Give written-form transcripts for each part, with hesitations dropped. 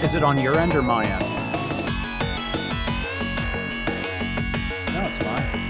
Is it on your end or my end? No, it's mine.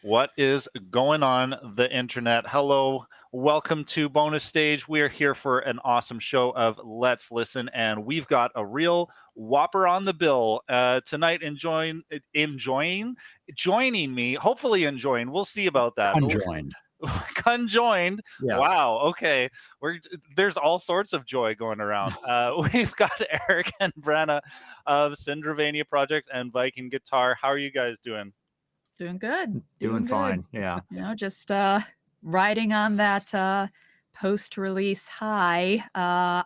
What is going on the internet? Hello, welcome to Bonus Stage. We're here for an awesome show of Let's Listen, and we've got a real whopper on the bill tonight. Joining me, hopefully enjoying. We'll see about that. Conjoined. Conjoined. Yes. Wow. Okay. There's all sorts of joy going around. We've got Eric and Brenna of SindraVania Projects and Viking Guitar. How are you guys doing? Doing good. Doing fine. Yeah. You know, just riding on that post-release high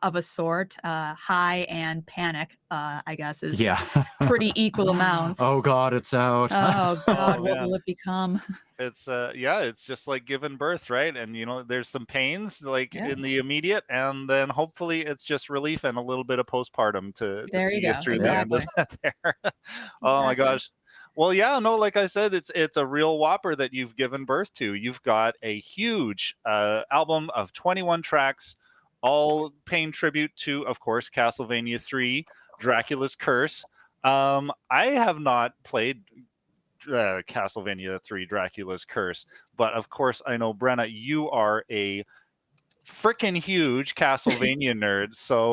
of a sort. High and panic, I guess, is pretty equal amounts. Oh God, it's out. Oh God, Oh, what man. will it become? It's it's just like giving birth, right? And there's some pains like Yeah. in the immediate, and then hopefully it's just relief and a little bit of postpartum to There see you you go. through the end of Exactly. that there. Oh my Exactly. gosh. Well, yeah, no, like I said, it's a real whopper that you've given birth to. You've got a huge album of 21 tracks, all paying tribute to, of course, Castlevania 3, Dracula's Curse. I have not played Castlevania 3, Dracula's Curse, but of course I know, Brenna, you are a freaking huge Castlevania nerd. So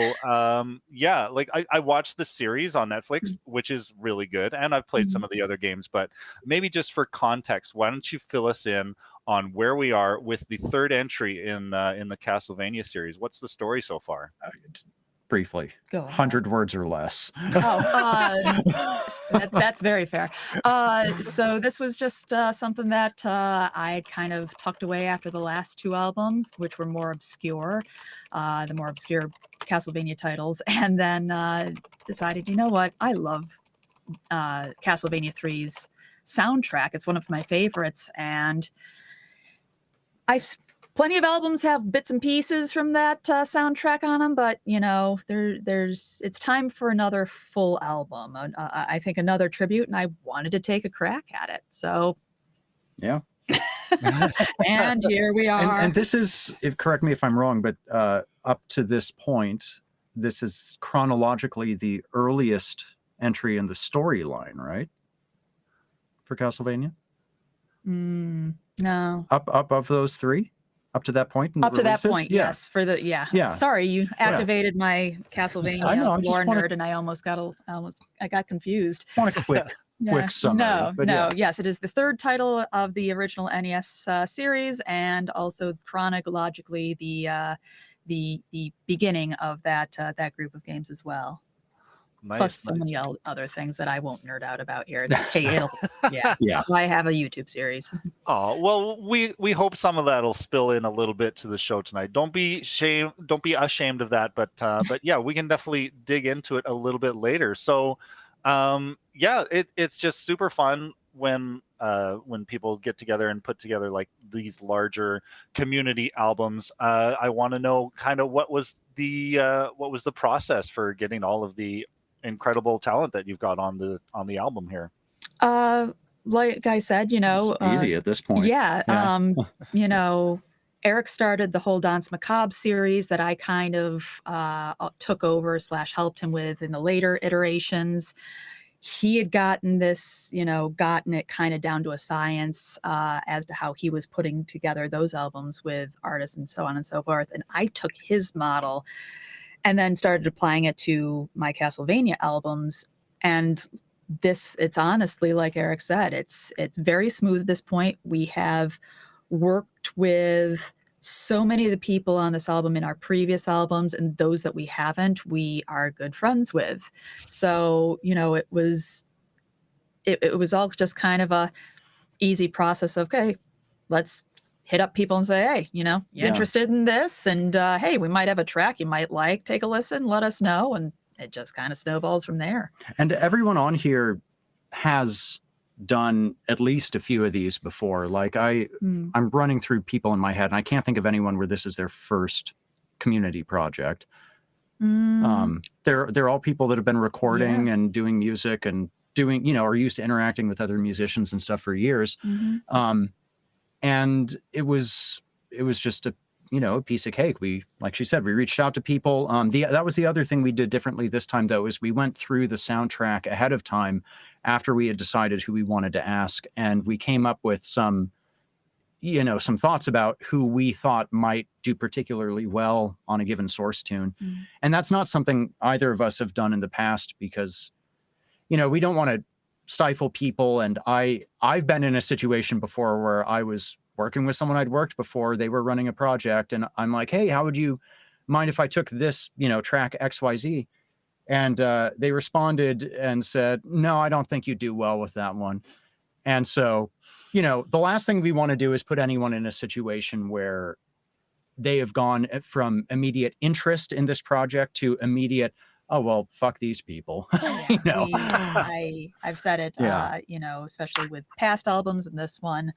like I watched the series on Netflix, which is really good, and I've played some of the other games, but maybe just for context, why don't you fill us in on where we are with the third entry in the Castlevania series? What's the story so far? Briefly, Go ahead. 100 words or less. That's very fair. So this was just something that I kind of tucked away after the last two albums, which were more obscure, the more obscure Castlevania titles, and then decided, you know what, I love Castlevania 3's soundtrack. It's one of my favorites, and plenty of albums have bits and pieces from that soundtrack on them, but it's time for another full album. I think another tribute, and I wanted to take a crack at it. So, yeah. And here we are. And this is, correct me if I'm wrong, but up to this point, this is chronologically the earliest entry in the storyline, right? For Castlevania? No. Up of those three? Up to that point? Up to that point, yes. Yeah. Sorry, you activated my Castlevania lore nerd, and I got confused. Want a quick summary. No. Yes, it is the third title of the original NES series, and also chronologically the beginning of that group of games as well. Nice, Plus so many other things that I won't nerd out about here. That's why I have a YouTube series. Oh, well, we hope some of that'll spill in a little bit to the show tonight. Don't be ashamed of that, but yeah, we can definitely dig into it a little bit later. So it's just super fun when people get together and put together like these larger community albums. I want to know kind of what was the process for getting all of the incredible talent that you've got on the album here. Like I said, it's easy at this point. Eric started the whole Danse Macabre series that I kind of took over / helped him with in the later iterations. He had gotten it kind of down to a science as to how he was putting together those albums with artists and so on and so forth. And I took his model and then started applying it to my Castlevania albums. And it's honestly, like Eric said, it's very smooth at this point. We have worked with so many of the people on this album in our previous albums, and those that we haven't, we are good friends with. So, it was all just kind of a easy process of, okay, let's hit up people and say, hey, you interested in this? And hey, we might have a track you might like. Take a listen, let us know. And it just kind of snowballs from there. And everyone on here has done at least a few of these before. Like I'm running through people in my head, and I can't think of anyone where this is their first community project. They're all people that have been recording and doing music and doing, are used to interacting with other musicians and stuff for years. And it was just a piece of cake. Like she said, we reached out to people. That was the other thing we did differently this time, though, is we went through the soundtrack ahead of time after we had decided who we wanted to ask, and we came up with some thoughts about who we thought might do particularly well on a given source tune. And that's not something either of us have done in the past because, we don't want to stifle people. And I've been in a situation before where I was working with someone I'd worked before. They were running a project and I'm like, hey, how would you mind if I took this, track XYZ? And they responded and said, no, I don't think you do well with that one. And so, the last thing we want to do is put anyone in a situation where they have gone from immediate interest in this project to immediate, oh, well, fuck these people. I've said it, especially with past albums and this one,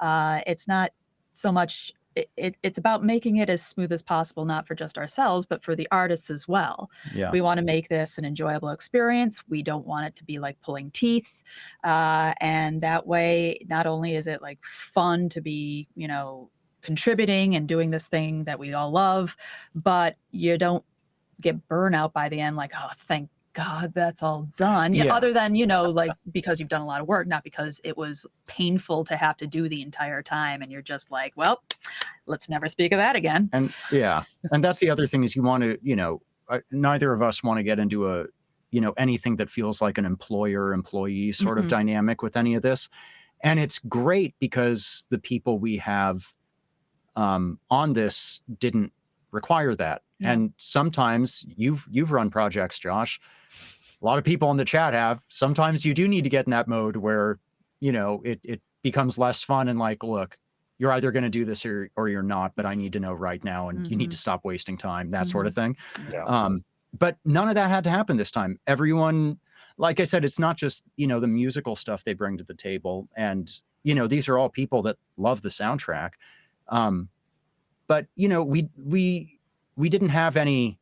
it's not so much, it's about making it as smooth as possible, not for just ourselves, but for the artists as well. Yeah. We want to make this an enjoyable experience. We don't want it to be like pulling teeth. And that way, not only is it like fun to be, contributing and doing this thing that we all love, but you don't get burnout by the end, like, oh, thank God that's all done. Yeah. Other than, like because you've done a lot of work, not because it was painful to have to do the entire time. And you're just like, well, let's never speak of that again. And and that's the other thing is you want to, neither of us want to get into anything that feels like an employer-employee sort of dynamic with any of this. And it's great because the people we have on this didn't require that. Yeah. And sometimes you've run projects, Josh. A lot of people in the chat have. Sometimes you do need to get in that mode where, it becomes less fun and like, look, you're either going to do this or you're not, but I need to know right now. And you need to stop wasting time, that sort of thing. Yeah. But none of that had to happen this time. Everyone, like I said, it's not just, the musical stuff they bring to the table. And, these are all people that love the soundtrack. But, we didn't have any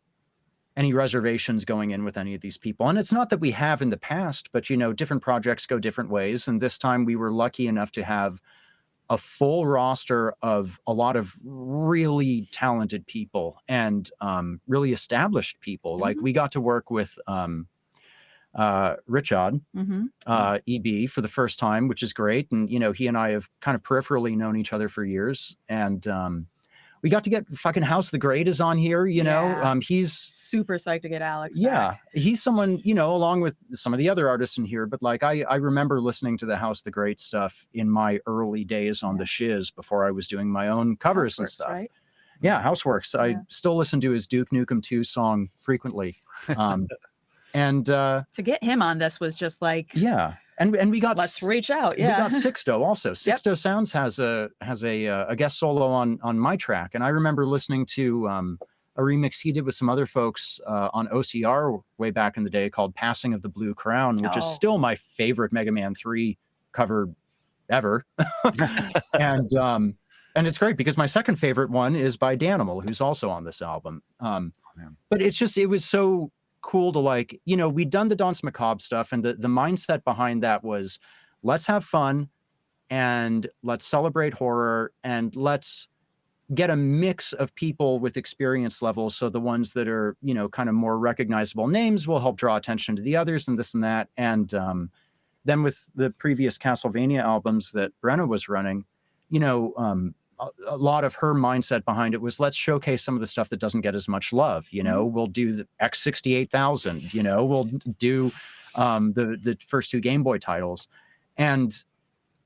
reservations going in with any of these people. And it's not that we have in the past, but, different projects go different ways. And this time we were lucky enough to have a full roster of a lot of really talented people and really established people. Like we got to work with Richard, EB for the first time, which is great. And, he and I have kind of peripherally known each other for years. And we got to get fucking House the Great is on here, he's super psyched to get Alex back. back. He's someone, along with some of the other artists in here, but like I remember listening to the House the Great stuff in my early days on the shiz before I was doing my own covers and stuff. Right? Yeah, Houseworks. Yeah. I still listen to his Duke Nukem 2 song frequently. And to get him on this was just like, yeah. And we got, let's reach out. Yeah. We got Sixto also. Sixto Sounds has a guest solo on my track. And I remember listening to a remix he did with some other folks on OCR way back in the day called Passing of the Blue Crown, which is still my favorite Mega Man 3 cover ever. And it's great because my second favorite one is by Danimal, who's also on this album. But it was so cool to like, we'd done the Danse Macabre stuff, and the mindset behind that was, let's have fun and let's celebrate horror and let's get a mix of people with experience levels. So the ones that are, kind of more recognizable names will help draw attention to the others and this and that. And then with the previous Castlevania albums that Brenna was running, a lot of her mindset behind it was, let's showcase some of the stuff that doesn't get as much love. We'll do the X68000, we'll do the first two Game Boy titles. And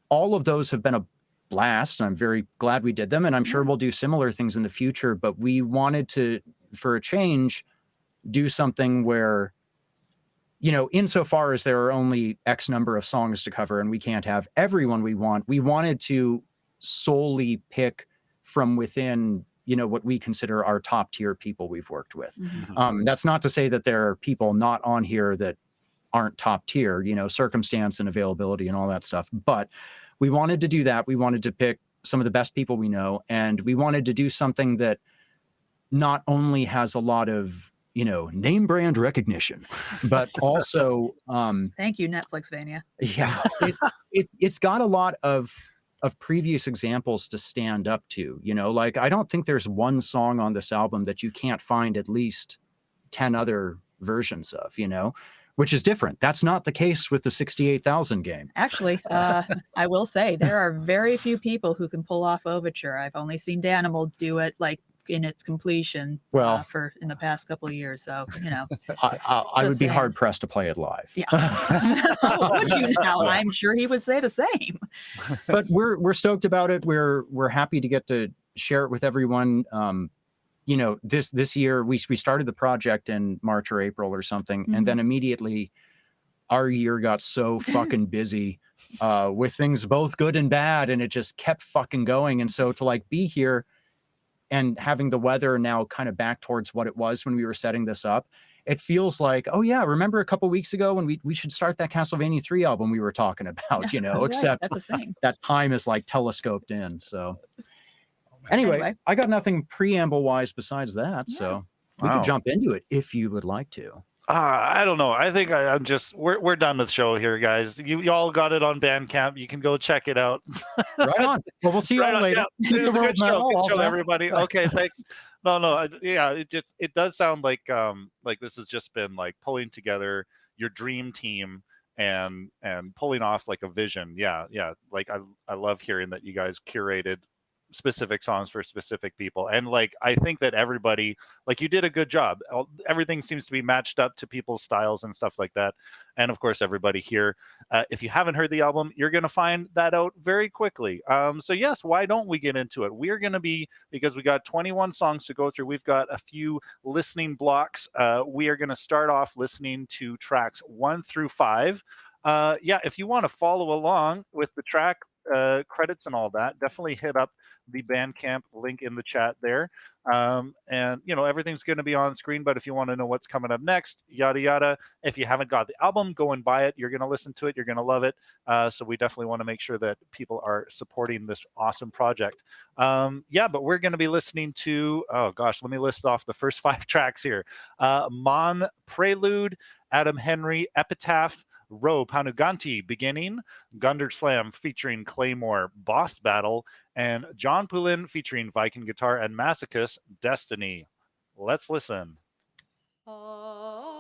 all of those have been a blast. And I'm very glad we did them. And I'm sure we'll do similar things in the future. But we wanted to, for a change, do something where, insofar as there are only X number of songs to cover and we can't have everyone we want, we wanted to solely pick from within, what we consider our top tier people we've worked with. That's not to say that there are people not on here that aren't top tier, circumstance and availability and all that stuff. But we wanted to do that. We wanted to pick some of the best people we know. And we wanted to do something that not only has a lot of, name brand recognition, but also, thank you, Netflixvania. Yeah, it's got a lot of previous examples to stand up to, like I don't think there's one song on this album that you can't find at least 10 other versions of, which is different. That's not the case with the 68,000 game. Actually, I will say there are very few people who can pull off Overture. I've only seen Danimal do it like in its completion for in the past couple of years. So, you know, I would be hard pressed to play it live. Yeah. Would you now? I'm sure he would say the same. But we're stoked about it. We're happy to get to share it with everyone. You know, this year we started the project in March or April or something, and then immediately our year got so fucking busy with things both good and bad, and it just kept fucking going. And so to like be here and having the weather now kind of back towards what it was when we were setting this up, it feels like, oh yeah, remember a couple weeks ago when we should start that Castlevania 3 album we were talking about, you know, Right, except that's a thing. that time is like telescoped in. So anyway, I got nothing preamble wise besides that. So we could jump into it if you would like to. I don't know. I think I'm just we're done with the show here, guys. You all got it on Bandcamp. You can go check it out. Right on. Well, we'll see you all later. Yeah. It was a good show. Good show, everybody. Okay, thanks. No. Yeah, it does sound like this has just been like pulling together your dream team and pulling off like a vision. Yeah. Like I love hearing that you guys curated specific songs for specific people, and like I think that everybody, like, you did a good job. Everything seems to be matched up to people's styles and stuff like that. And of course everybody here, if you haven't heard the album, you're going to find that out very quickly. So yes, why don't we get into it? We're going to be, because we got 21 songs to go through, we've got a few listening blocks. We are going to start off listening to tracks 1 through 5. If you want to follow along with the track credits and all that, definitely hit up the Bandcamp link in the chat there. And you know, everything's going to be on screen, but if you want to know what's coming up next, yada yada, if you haven't got the album, go and buy it. You're going to listen to it, you're going to love it. So we definitely want to make sure that people are supporting this awesome project. But we're going to be listening to, oh gosh, let me list off the first 5 tracks here. Mon Prelude, Adam Henry Epitaph, Ro Panuganti Beginning, Gunder Slam featuring Claymore Boss Battle, and John Poulin featuring Viking Guitar and Masochist Destiny. Let's listen. Oh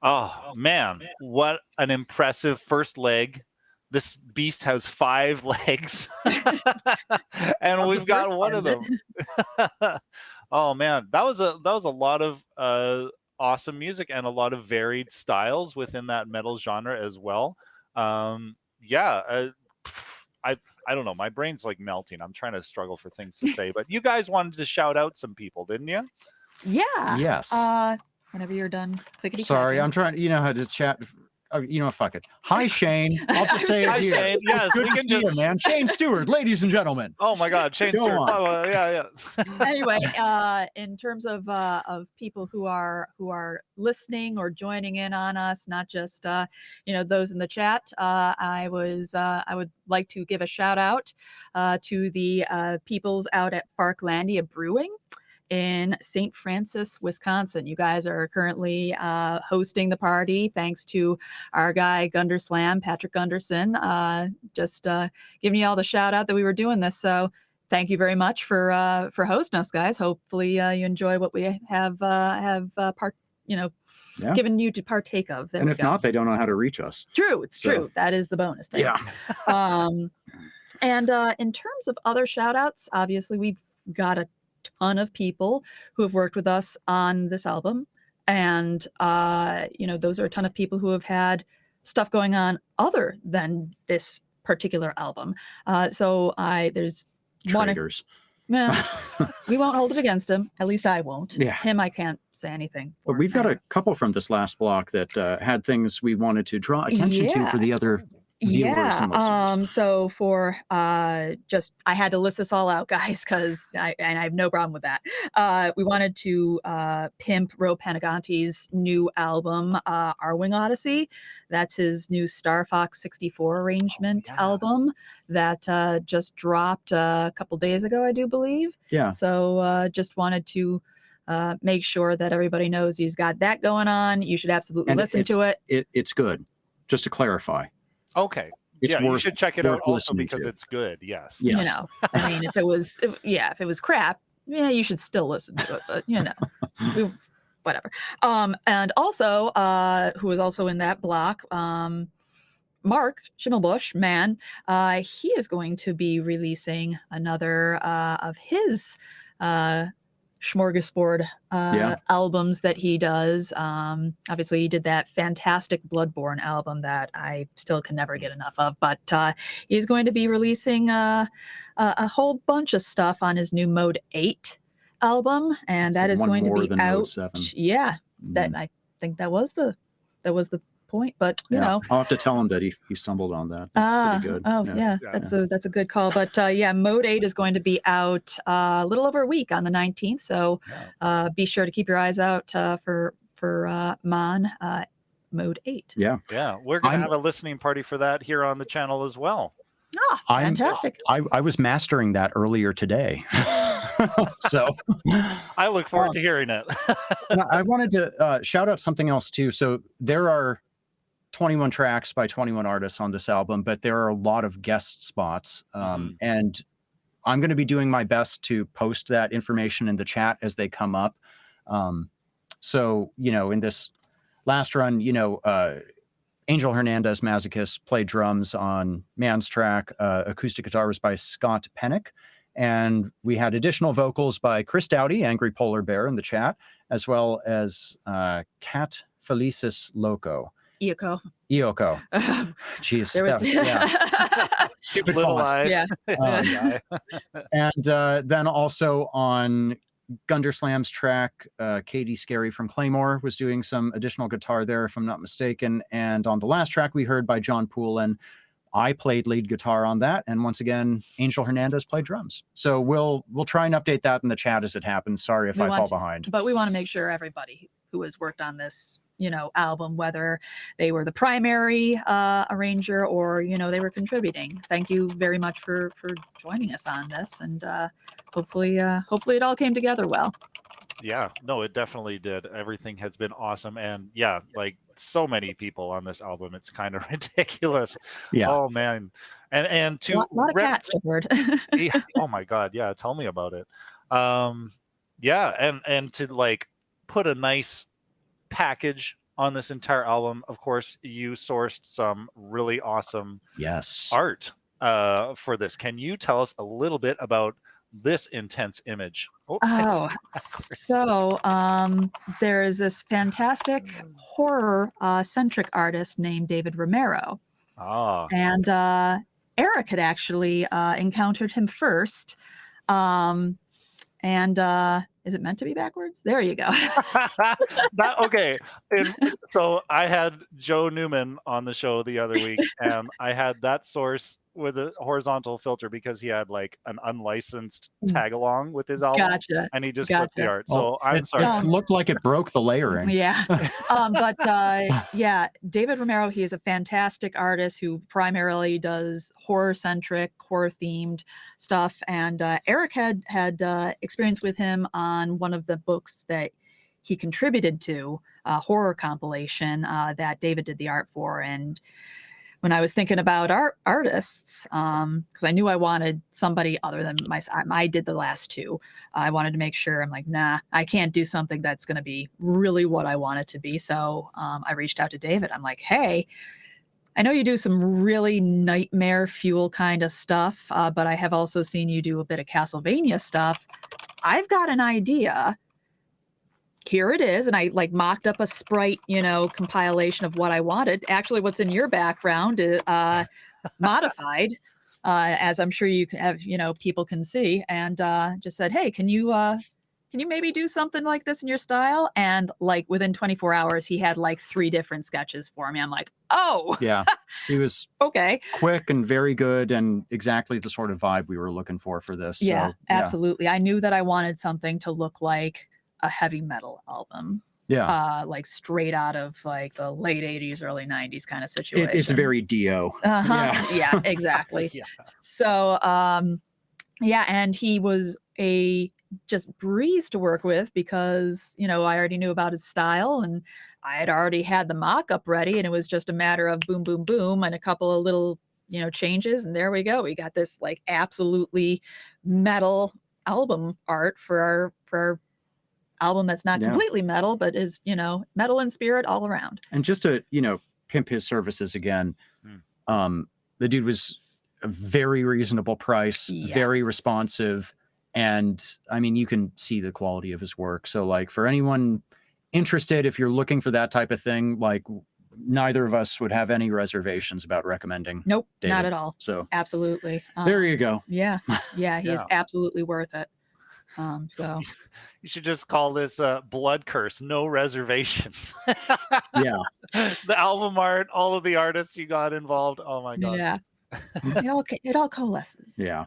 Oh man, what an impressive first leg. This beast has 5 legs. And Of the we've got first one part of of it. them. Oh man, that was a lot of awesome music and a lot of varied styles within that metal genre as well. Yeah, I I don't know. My brain's like melting. I'm trying to struggle for things to say, but you guys wanted to shout out some people, didn't you? Yeah. Yes. Whenever you're done, clickety Sorry, clacking. I'm trying. You know how to chat. Fuck it. Hi, Shane. I'll just say it Hi, here. Shane. Yes, It's good we to can see you, man. Shane Stewart, ladies and gentlemen. Oh my God, Shane Go Stewart. on. Oh, yeah. Anyway, in terms of people who are listening or joining in on us, not just those in the chat, I would like to give a shout out to the peoples out at Farklandia Brewing in St. Francis, Wisconsin. You guys are currently hosting the party thanks to our guy Gunderslam, Patrick Gunderson, just giving you all the shout out that we were doing this. So thank you very much for hosting us, guys. Hopefully you enjoy what we have given you to partake of. There And we if go. not, they don't know how to reach us. True, it's So- true. That is the bonus thing. Yeah. And in terms of other shout outs, obviously we've got a ton of people who have worked with us on this album. And, those are a ton of people who have had stuff going on other than this particular album. So there's Traitors. Well, we won't hold it against him. At least I won't. Yeah. Him, I can't say anything. But we've got a couple from this last block that had things we wanted to draw attention to for the other viewers and listeners. So for I had to list this all out, guys, because I have no problem with that. We wanted to pimp Ro Panaganti's new album, Our Wing Odyssey. That's his new Star Fox 64 arrangement album that just dropped a couple days ago, I do believe. Yeah. So just wanted to make sure that everybody knows he's got that going on. You should absolutely listen to it. It's good. Just to clarify. Okay. It's you should check it out also because it's good. Yes. Yes. I mean, if it was crap, you should still listen to it. But whatever. And also, who was also in that block, Mark Schimmelbusch, man, he is going to be releasing another of his smorgasbord albums that he does. Obviously, he did that fantastic Bloodborne album that I still can never get enough of, but he's going to be releasing a whole bunch of stuff on his new Mode 8 album, and that is going to be out. Yeah, that I think that was the point, but I'll have to tell him that he stumbled on that. That's pretty good. That's a good call. But Mode 8 is going to be out a little over a week on the 19th, so be sure to keep your eyes out for Mon Mode 8. Yeah, we're gonna have a listening party for that here on the channel as well. Fantastic. I was mastering that earlier today. So I look forward to hearing it. I wanted to shout out something else too. So there are 21 tracks by 21 artists on this album, but there are a lot of guest spots. And I'm going to be doing my best to post that information in the chat as they come up. So, in this last run, Angel Hernandez, Masochist, played drums on Man's track. Acoustic guitar was by Scott Pennick. And we had additional vocals by Chris Dowdy, Angry Polar Bear, in the chat, as well as Cat Felicis Loco. Ioko. Jeez. There was Stupid Little font. eye. Yeah. And then also on Gunderslam's track, Katie Scary from Claymore was doing some additional guitar there, if I'm not mistaken. And on the last track we heard by John Poulin, I played lead guitar on that, and once again, Angel Hernandez played drums. So we'll try and update that in the chat as it happens. Sorry if I fall behind. But we want to make sure everybody who has worked on this, album, whether they were the primary arranger or they were contributing. Thank you very much for joining us on this, and hopefully it all came together well. Yeah, no, it definitely did. Everything has been awesome, and like so many people on this album, it's kind of ridiculous. Yeah. Oh man, and to a lot of cats to word. Oh my God, yeah, tell me about it. And to like put a nice package on this entire album. Of course, you sourced some really awesome Yes. art for this. Can you tell us a little bit about this intense image? Oh, so there is this fantastic horror centric artist named David Romero. And Eric had actually encountered him first. Is it meant to be backwards? There you go. Okay. So I had Joe Newman on the show the other week, and I had that source with a horizontal filter because he had like an unlicensed tag along with his album. Gotcha. And he just flipped the art. So I'm sorry. It looked like it broke the layering. Yeah. Yeah, David Romero, he is a fantastic artist who primarily does horror-centric, horror-themed stuff. And Eric had experience with him on one of the books that he contributed to, a horror compilation that David did the art for. And when I was thinking about artists, because I knew I wanted somebody other than myself, I did the last two. I wanted to make sure, I'm like, nah, I can't do something that's going to be really what I want it to be. So I reached out to David. I'm like, hey, I know you do some really nightmare fuel kind of stuff, but I have also seen you do a bit of Castlevania stuff. I've got an idea. Here it is. And I like mocked up a sprite, compilation of what I wanted. Actually, what's in your background is modified, as I'm sure you have, people can see, and just said, hey, can you maybe do something like this in your style? And like within 24 hours, he had like 3 different sketches for me. I'm like, oh, yeah, he was okay, quick and very good, and exactly the sort of vibe we were looking for this. Yeah, so, absolutely. I knew that I wanted something to look like a heavy metal album. Yeah. Like straight out of like the late 80s, early 90s kind of situation. It's very Dio. Yeah, exactly. Yeah. So, and he was a just breeze to work with because, I already knew about his style and I had already had the mock-up ready, and it was just a matter of boom, boom, boom, and a couple of little, changes. And there we go. We got this like absolutely metal album art for our album that's not completely metal, but is, metal in spirit all around. And just to, pimp his services again, the dude was a very reasonable price, very responsive. And I mean, you can see the quality of his work. So like for anyone interested, if you're looking for that type of thing, like neither of us would have any reservations about recommending. Nope, David. not at all. So absolutely. There you go. Yeah. He's absolutely worth it. So you should just call this Blood Curse, no reservations. Yeah. The album art, all of the artists you got involved. Oh my God. Yeah. It all coalesces. Yeah.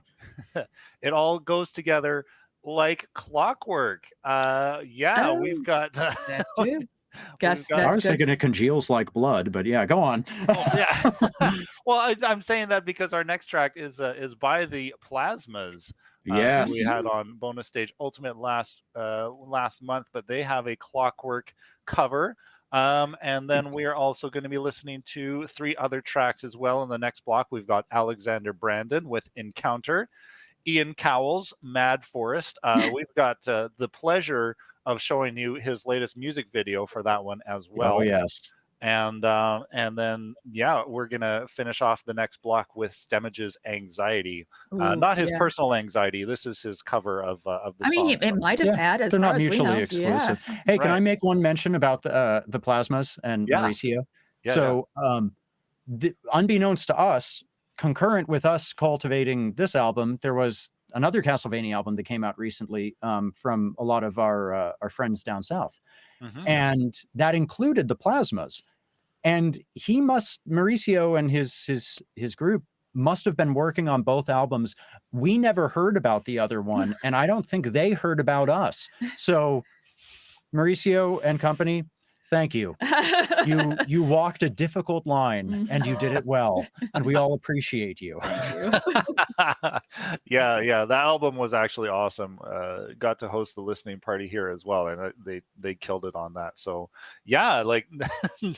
It all goes together like clockwork. We've got that's true. I was thinking it congeals like blood, but yeah, go on. Well, I'm saying that because our next track is by the Plasmas. Yes, we had on Bonus Stage Ultimate last month, but they have a Clockwork cover. And then we are also going to be listening to 3 other tracks as well. In the next block, we've got Alexander Brandon with Encounter, Ian Cowles, Mad Forest. We've got the pleasure of showing you his latest music video for that one as well. Oh, yes. And then, we're going to finish off the next block with Stemage's Anxiety. Not his personal anxiety. This is his cover of the song. I mean, it might have had as they're far not as mutually we know. exclusive. Hey, can I make one mention about the Plasmas and Mauricio? Unbeknownst to us, concurrent with us cultivating this album, there was another Castlevania album that came out recently from a lot of our friends down south. Mm-hmm. And that included the Plasmas. And Mauricio and his group must have been working on both albums. We never heard about the other one, and I don't think they heard about us. So Mauricio and company, thank you. You walked a difficult line and you did it well, and we all appreciate you. Yeah, that album was actually awesome. Got to host the listening party here as well, and they killed it on that. So like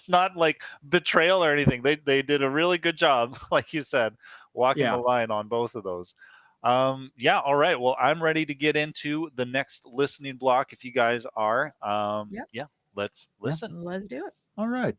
not like betrayal or anything. They did a really good job, like you said, walking the line on both of those. All right. Well, I'm ready to get into the next listening block if you guys are. Let's listen. Let's do it. All right.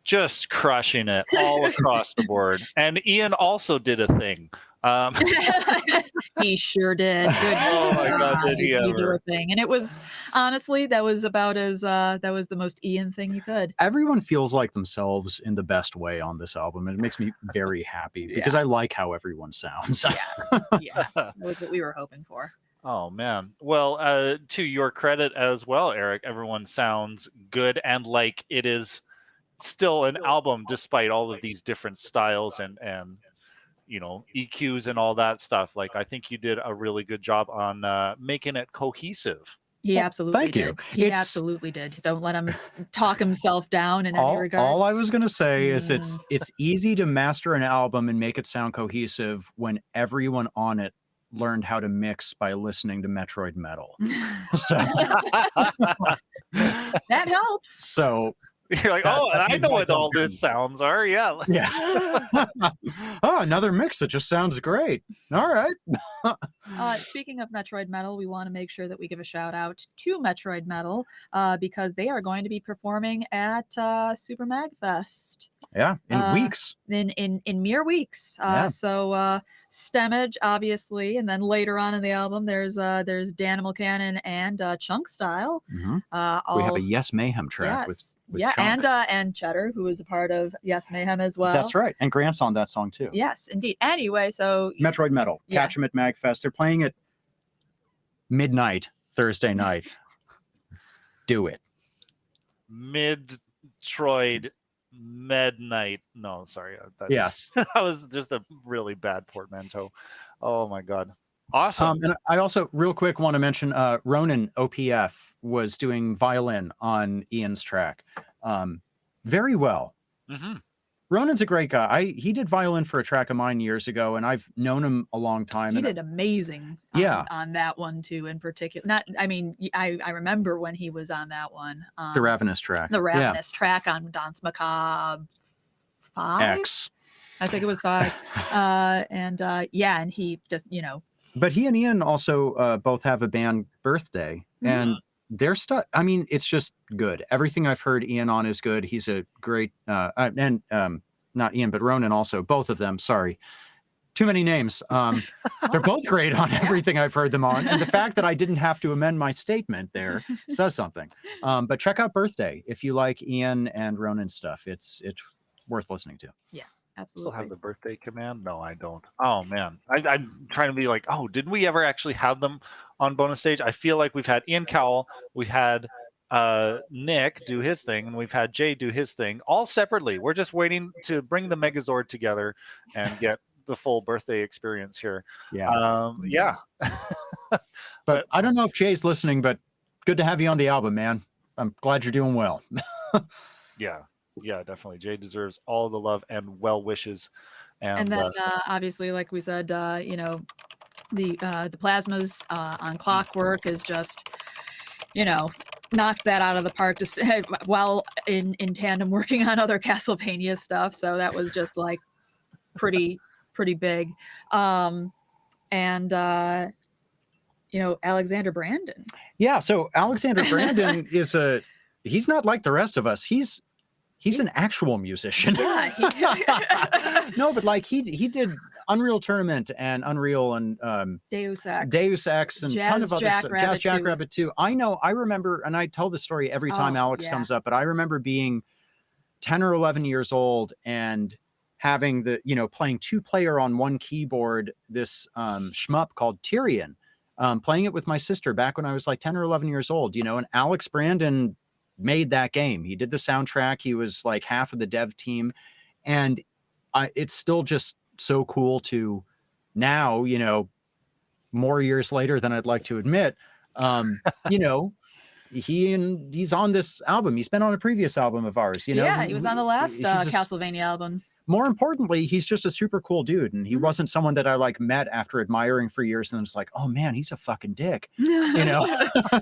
just crushing it all across the board. And Ian also did a thing. He sure did. Good. Oh my God, did he do ever? a thing? And it was honestly that was about as that was the most Ian thing you could. Everyone feels like themselves in the best way on this album, and it makes me very happy because I like how everyone sounds. Yeah, that was what we were hoping for. Oh man. Well, to your credit as well, Eric, everyone sounds good and like it is still an album despite all of these different styles and EQs and all that stuff. Like I think you did a really good job on making it cohesive. He absolutely thank did. you. He absolutely did. Don't let him talk himself down in any regard. All I was going to say is it's easy to master an album and make it sound cohesive when everyone on it learned how to mix by listening to Metroid Metal. So that helps. So you're like, and I know what all these sounds are. Yeah. Oh, another mix that just sounds great. All right. Speaking of Metroid Metal, we want to make sure that we give a shout out to Metroid Metal because they are going to be performing at Super Magfest. Yeah, in weeks. In mere weeks. So Stemmage, obviously, and then later on in the album, there's Danimal Cannon and Chunk Style. Mm-hmm. We have a Yes Mayhem track with Chunk. and Cheddar, who is a part of Yes Mayhem as well. That's right, and Grant's on that song too. Yes, indeed. Anyway, so Metroid Metal, catch them at Magfest. They're playing at midnight Thursday night. Do it. Midtroid Midnight. No, sorry. Yes. That was just a really bad portmanteau. Oh my God. Awesome. And I also real quick want to mention Ronan OPF was doing violin on Ian's track. Very well. Mm-hmm. Ronan's a great guy. He did violin for a track of mine years ago, and I've known him a long time. He did amazing on that one too, in particular. I remember when he was on that one. The Ravenous track. The Ravenous track on Danse Macabre 5? X. I think it was 5. And he just, But he and Ian also both have a band Birthday, and their stuff, it's just good. Everything I've heard Ian on is good. He's a great, not Ian, but Ronan also, both of them, sorry. Too many names. They're both great on everything I've heard them on. And the fact that I didn't have to amend my statement there says something. But check out Birthday if you like Ian and Ronan stuff. It's worth listening to. Yeah. Absolutely. Still have the Birthday command? No, I don't. Oh man, I'm trying to be like, did we ever actually have them on bonus stage? I feel like we've had Ian Cowell, we had Nick do his thing, and we've had Jay do his thing, all separately. We're just waiting to bring the Megazord together and get the full Birthday experience here. Yeah. But I don't know if Jay's listening, but good to have you on the album, man. I'm glad you're doing well. Yeah, definitely. Jay deserves all the love and well wishes. And then obviously, like we said, the plasmas on Clockwork is just, knocked that out of the park while in tandem working on other Castlevania stuff. So that was just like pretty big. Alexander Brandon. Yeah. So Alexander Brandon he's not like the rest of us. He's an actual musician. Yeah. No, but like he did Unreal Tournament and Unreal and Deus Ex and a ton of other stuff. Jazz Jackrabbit 2. I remember, and I tell the story every time Alex comes up, but I remember being 10 or 11 years old and having playing 2-player on one keyboard, this shmup called Tyrion, playing it with my sister back when I was like 10 or 11 years old, and Alex Brandon made that game. He did the soundtrack. He was like half of the dev team. And it's still just so cool to now, more years later than I'd like to admit, he's on this album. He's been on a previous album of ours, Yeah, he was on the last Castlevania album. More importantly, he's just a super cool dude. And he wasn't someone that I like met after admiring for years. And it's like, oh man, he's a fucking dick,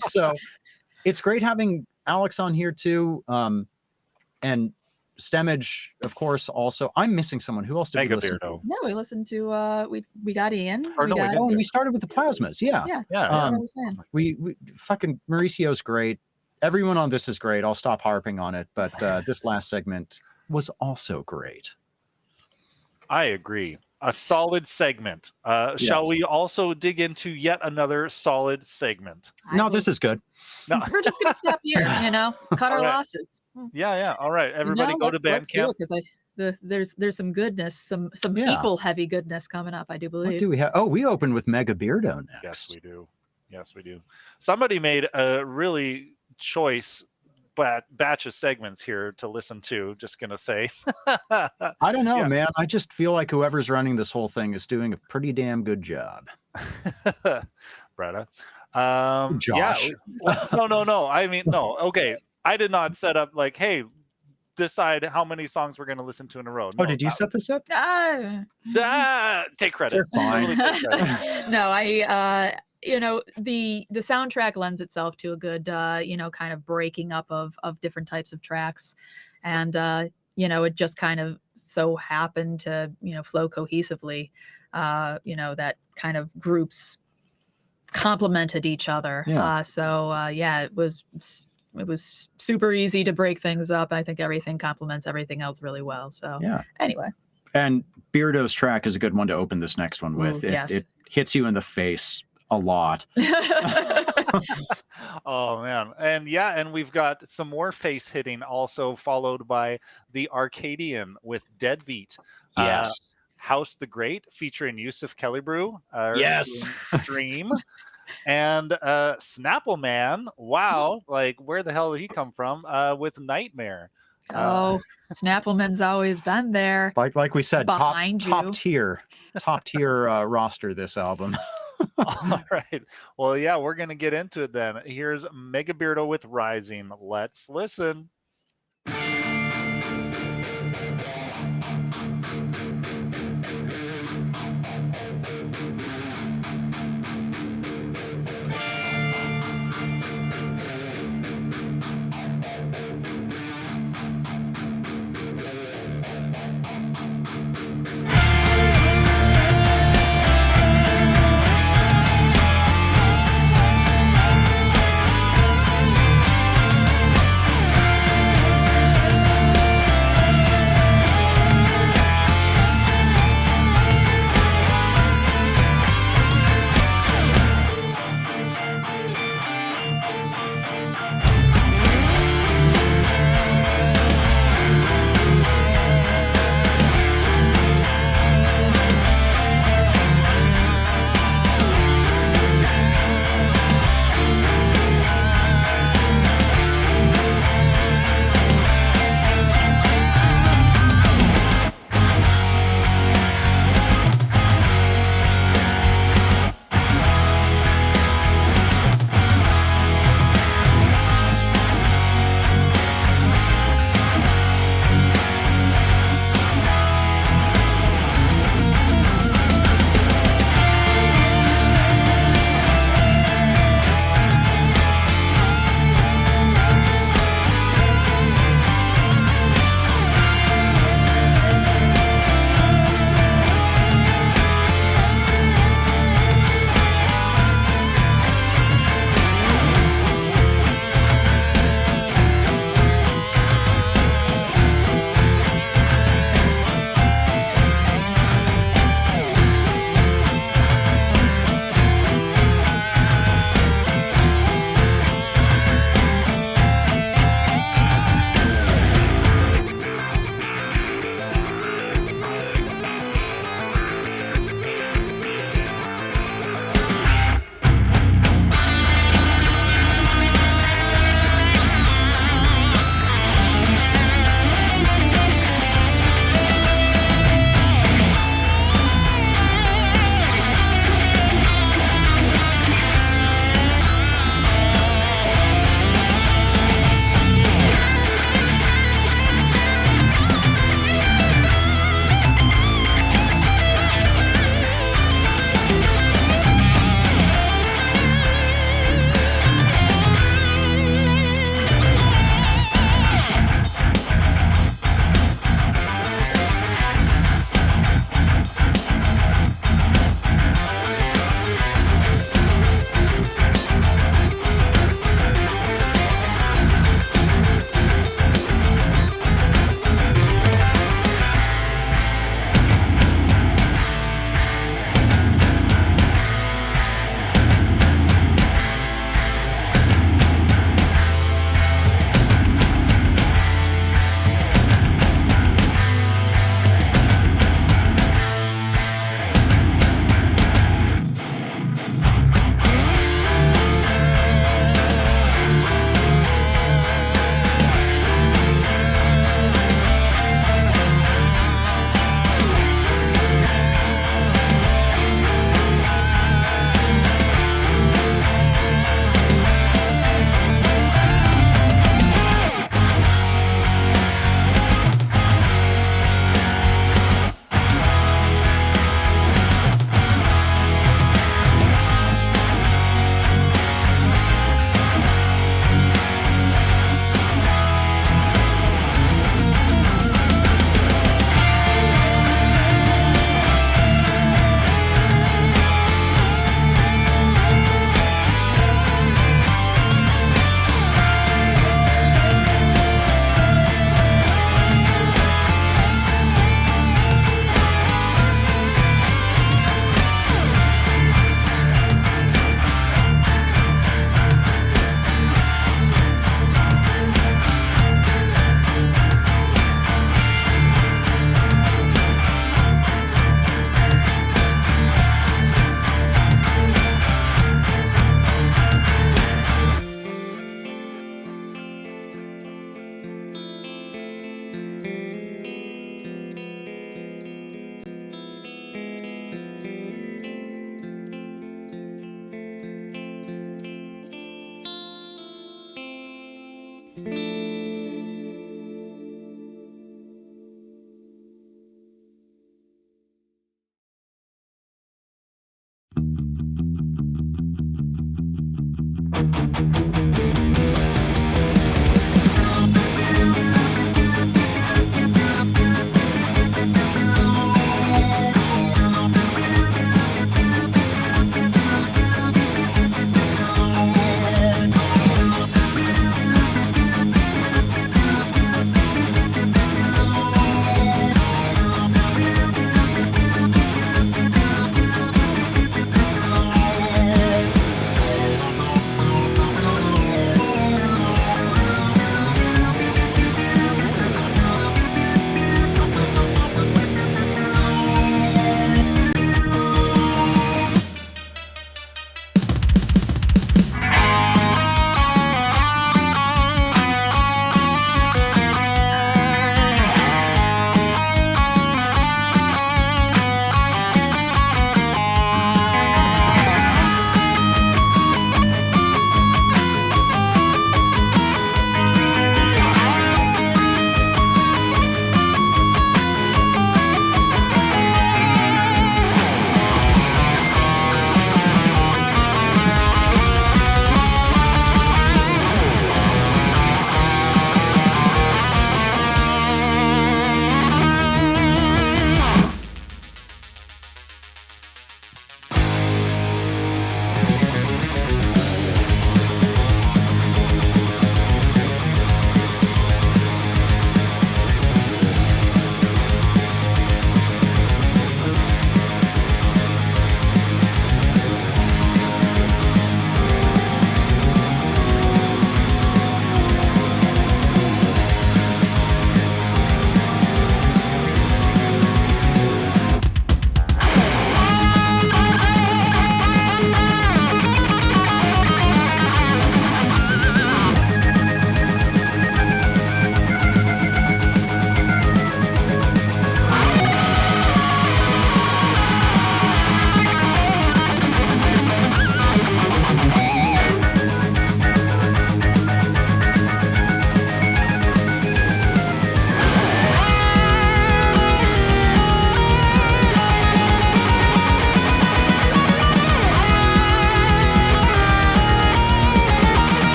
So it's great having Alex on here too. And Stemmage, of course, also. I'm missing someone. Who else did we listen to? No, we listened to we got Ian. And we started with the Plasmas. Yeah. That's what I was saying. We fucking Mauricio's great. Everyone on this is great. I'll stop harping on it, but this last segment was also great. I agree. A solid segment. Shall we also dig into yet another solid segment? No, this is good. No. We're just going to stop here, cut our All right. losses. Yeah. All right. Everybody go to Bandcamp. Because there's some goodness, some equal heavy goodness coming up, I do believe. What do we have? Oh, we opened with Mega Beardo next. Yes, we do. Somebody made a really choice batch of segments here to listen to. Just gonna say. I don't know, man. I just feel like whoever's running this whole thing is doing a pretty damn good job. Bretta. Josh. Yeah. No. I mean, no. Okay. I did not set up like, hey, decide how many songs we're going to listen to in a row. No, oh, did you set this up? Take credit. They're fine. No, the soundtrack lends itself to a good, kind of breaking up of different types of tracks. And, it just kind of so happened to, flow cohesively, that kind of groups complemented each other. Yeah. It was super easy to break things up. I think everything complements everything else really well. So anyway. And Beardo's track is a good one to open this next one with. It hits you in the face a lot. Oh man. And we've got some more face hitting also, followed by the Arcadian with Deadbeat. Yes. House the Great featuring Yusuf Kellybrew. Yes. Stream. And Snapple Man, wow, like where the hell did he come from? With Nightmare. Snappleman's always been there. Like we said, behind top tier roster this album. All right. Well, yeah, we're gonna get into it then. Here's Mega Beardo with Rising. Let's listen.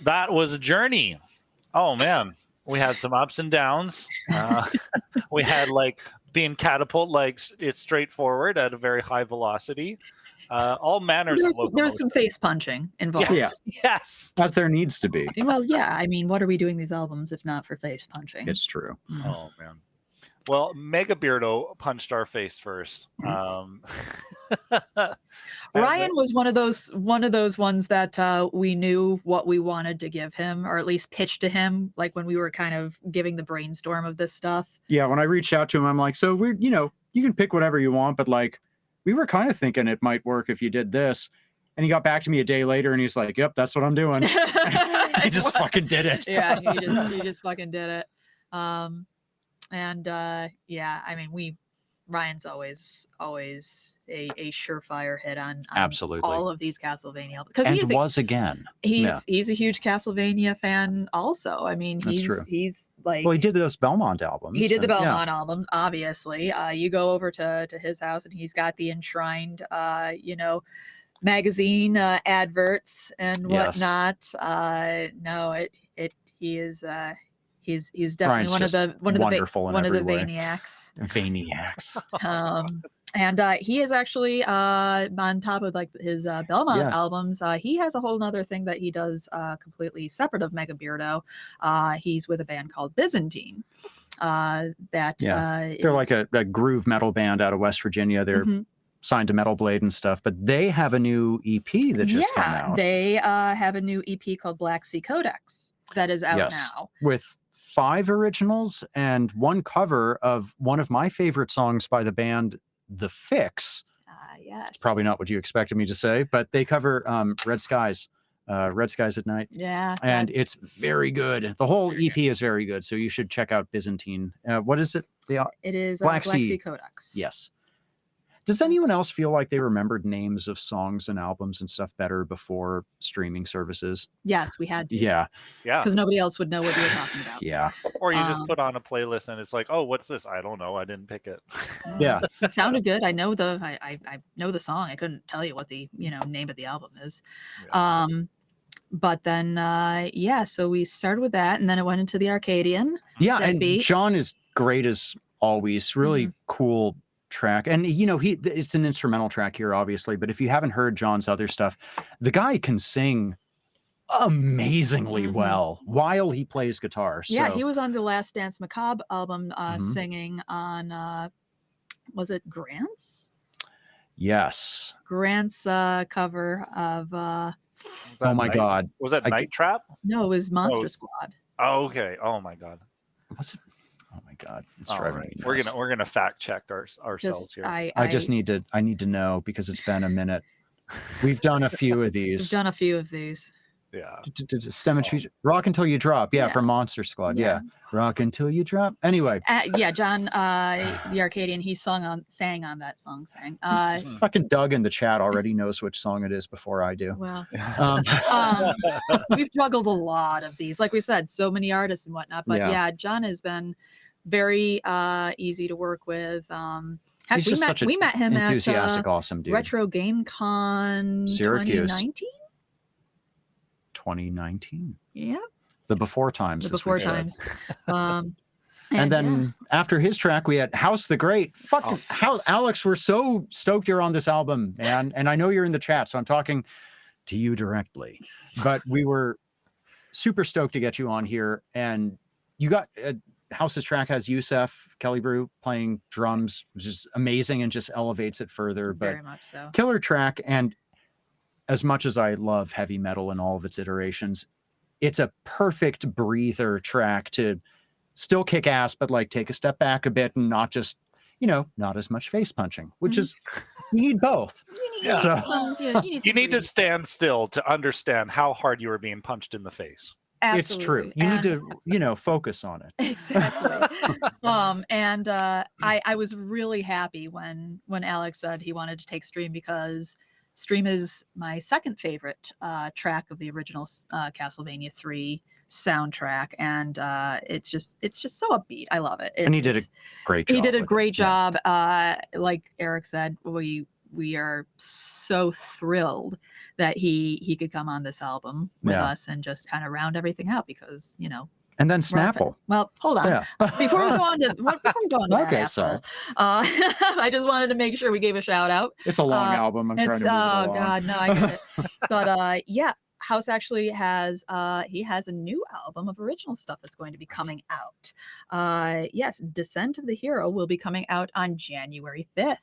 That was a journey. Oh man, we had some ups and downs. We had like being catapult, like it's straightforward at a very high velocity. All manners of There's some locomotion. face punching involved. Yes, Yes. as there needs to be. Well, yeah. I mean, what are we doing these albums if not for face punching? It's true. Oh man. Well, Mega Beardo punched our face first. Ryan was one of those ones that we knew what we wanted to give him, or at least pitched to him, like when we were kind of giving the brainstorm of this stuff. Yeah, when I reached out to him, I'm like, so we're, you can pick whatever you want, but like, we were kind of thinking it might work if you did this. And he got back to me a day later and he's like, yep, that's what I'm doing. He just fucking did it. Yeah, he just fucking did it. Yeah, I mean, Ryan's always a surefire hit on Absolutely all of these Castlevania because he's a huge Castlevania fan also. I mean, he's like, well, he did those Belmont albums. He did the Belmont albums, obviously. You go over to his house and he's got the enshrined magazine adverts and whatnot. He's definitely one of the Vaniacs. And he is actually on top of like his Belmont albums. He has a whole nother thing that he does completely separate of Mega Beardo. He's with a band called Byzantine. They're like a groove metal band out of West Virginia. They're signed to Metal Blade and stuff, but they have a new EP that just came out. They have a new EP called Black Sea Codex that is out now with 5 originals and 1 cover of one of my favorite songs by the band The Fix. Yes. It's probably not what you expected me to say, but they cover Red Skies at Night. Yeah. And it's very good. The whole EP is very good, so you should check out Byzantine. What is it? It is Black Sea Codex. Yes. Does anyone else feel like they remembered names of songs and albums and stuff better before streaming services? Yes, we had to. Yeah. Because nobody else would know what you were talking about. Yeah. Or you just put on a playlist and it's like, oh, what's this? I don't know. I didn't pick it. Yeah. It sounded good. I know I know the song. I couldn't tell you what the name of the album is. Yeah. But then so we started with that and then it went into the Arcadian. Yeah, and John is great as always. Really cool track, and it's an instrumental track here obviously, but if you haven't heard John's other stuff, the guy can sing amazingly well while he plays guitar. Yeah, he was on the Last Dance Macabre album singing on was it Grant's? Yes. Grant's cover of oh my god. Was that Night Trap? No, it was Monster Squad. Oh, okay. Oh my god. Was it? Oh my god, it's driving me nuts. We're gonna fact check ourselves here. I just need to know because it's been a minute. We've done a few of these. Yeah. STEM and Future. Rock Until You Drop. Yeah, from Monster Squad. Yeah. Rock Until You Drop. Anyway. John, the Arcadian, he sang on that song. Fucking Doug in the chat already knows which song it is before I do. Well, we've juggled a lot of these. Like we said, so many artists and whatnot. But John has been very easy to work with. He's just such an enthusiastic, awesome dude. Retro Game Con Syracuse. 2019? Yeah. The before times. And then after his track, we had House the Great. Alex, we're so stoked you're on this album. And I know you're in the chat, so I'm talking to you directly. But we were super stoked to get you on here. And you got House's track has Yusef Kelly Brew playing drums, which is amazing and just elevates it further. But very much so. Killer track. And as much as I love heavy metal and all of its iterations, it's a perfect breather track to still kick ass, but like take a step back a bit and not just, not as much face punching, which is, you need both. You need to stand still to understand how hard you are being punched in the face. Absolutely. It's true. You need to, focus on it. Exactly. I was really happy when Alex said he wanted to take Stream because Stream is my second favorite track of the original Castlevania 3 soundtrack, and it's just so upbeat. I love it. And he did a great job. He did a great job. Like Eric said, we we are so thrilled that he could come on this album with us and just kind of round everything out because, And then Snapple. Well, hold on. Before we go on to that asshole, I just wanted to make sure we gave a shout out. It's a long album. I'm trying to move it along. Oh God, no, I get it. But House actually has he has a new album of original stuff that's going to be coming out. Yes, Descent of the Hero will be coming out on January 5th.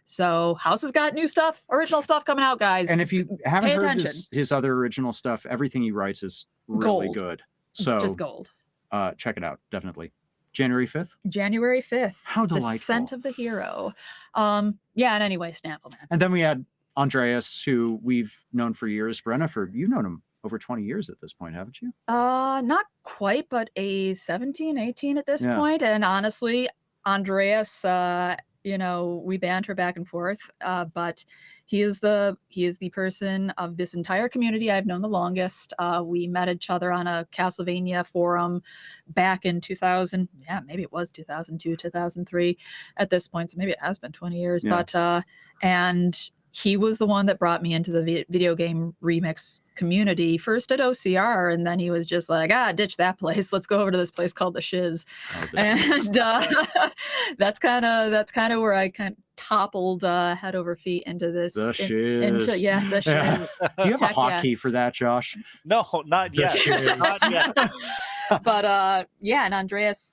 So House has got new stuff, original stuff coming out, guys. And if you haven't heard his other original stuff, everything he writes is really good. So just gold. Check it out, definitely. January 5th? January 5th. How delightful. Descent of the Hero. And anyway, Snapple, man. And then we had Andreas, who we've known for years. Brenna, you've known him over 20 years at this point, haven't you? Not quite, but 17, 18 at this point. And honestly, Andreas, we banter back and forth, but he is the person of this entire community I've known the longest. We met each other on a Castlevania forum back in 2000. Yeah, maybe it was 2002, 2003 at this point. So maybe it has been 20 years, but, and he was the one that brought me into the video game remix community, first at OCR, and then he was just like, ditch that place. Let's go over to this place called the Shiz. And that's kind of where I kind of toppled head over feet into this. The Shiz. The Shiz. Do you have a hotkey for that, Josh? No, not yet. Not yet. But and Andreas,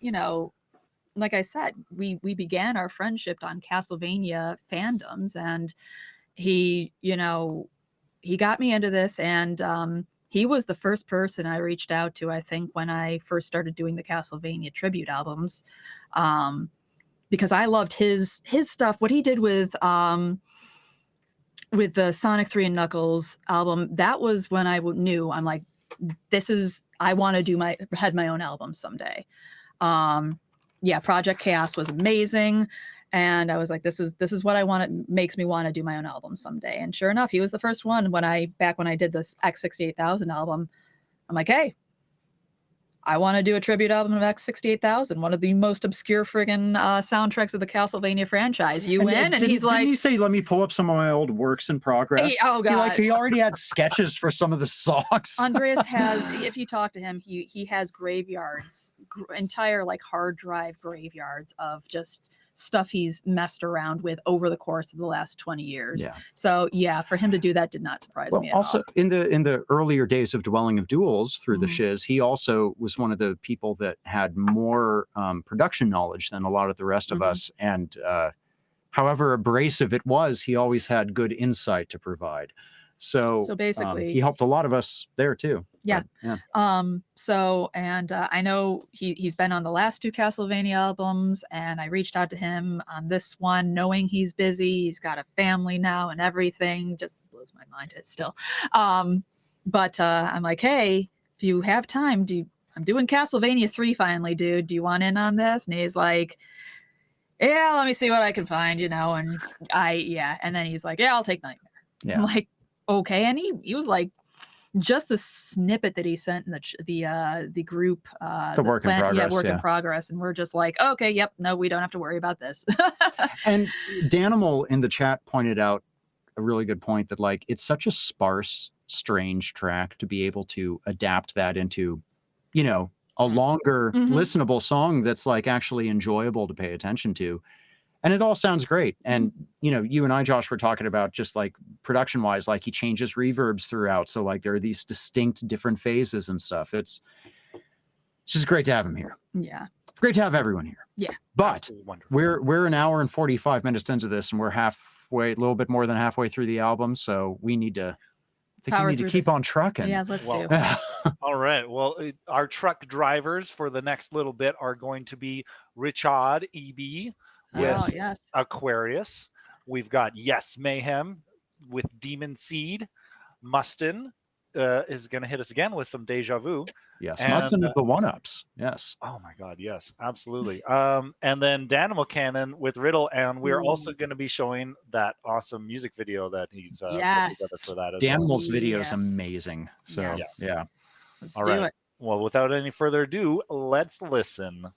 like I said, we began our friendship on Castlevania fandoms, and he got me into this, and he was the first person I reached out to, I think, when I first started doing the Castlevania tribute albums, because I loved his stuff. What he did with the Sonic 3 and Knuckles album, that was when I knew, I'm like, I want to do my own album someday. Project Chaos was amazing. And I was like, this is what I want. It makes me want to do my own album someday. And sure enough, he was the first one when I did this X68000 album. I'm like, hey, I want to do a tribute album of X68000, one of the most obscure friggin' soundtracks of the Castlevania franchise. You win? And he's like, didn't you say, let me pull up some of my old works in progress? Oh God. He already had sketches for some of the songs. Andreas has, if you talk to him, he has graveyards, entire like hard drive graveyards of just stuff he's messed around with over the course of the last 20 years. Yeah. So for him to do that did not surprise me at also, all. in the earlier days of Dwelling of Duels through the Shiz, he also was one of the people that had more production knowledge than a lot of the rest of us. And however abrasive it was, he always had good insight to provide. So basically, he helped a lot of us there too. Yeah. I know he's been on the last two Castlevania albums, and I reached out to him on this one, knowing he's busy. He's got a family now and everything. Just blows my mind. It's still. But I'm like, hey, if you have time, I'm doing Castlevania 3 finally, dude. Do you want in on this? And he's like, yeah, let me see what I can find, and and then he's like, yeah, I'll take Nightmare. Yeah. I'm like, okay. And he was like, just the snippet that he sent in the group, the work in progress, in progress, and we're just like, okay, yep, no, we don't have to worry about this. And Danimal in the chat pointed out a really good point that like it's such a sparse, strange track to be able to adapt that into, a longer, listenable song that's like actually enjoyable to pay attention to. And it all sounds great. And, you and I, Josh, were talking about just like production wise, like he changes reverbs throughout. So like there are these distinct different phases and stuff. It's just great to have him here. Yeah. Great to have everyone here. Yeah. But we're an hour and 45 minutes into this, and we're a little bit more than halfway through the album. So we need to keep on trucking. Yeah, let's do. All right. Well, our truck drivers for the next little bit are going to be Richard EB. Yes. Aquarius. We've got Mayhem with Demon Seed. Mustin is going to hit us again with some Deja Vu. Yes, Mustin of the One-Ups. Yes. Oh my God, yes, absolutely. And then Danimal Cannon with Riddle, and we're also going to be showing that awesome music video that he's put together for that. Danimal's video is amazing. So yeah. Let's do it. Well, without any further ado, let's listen.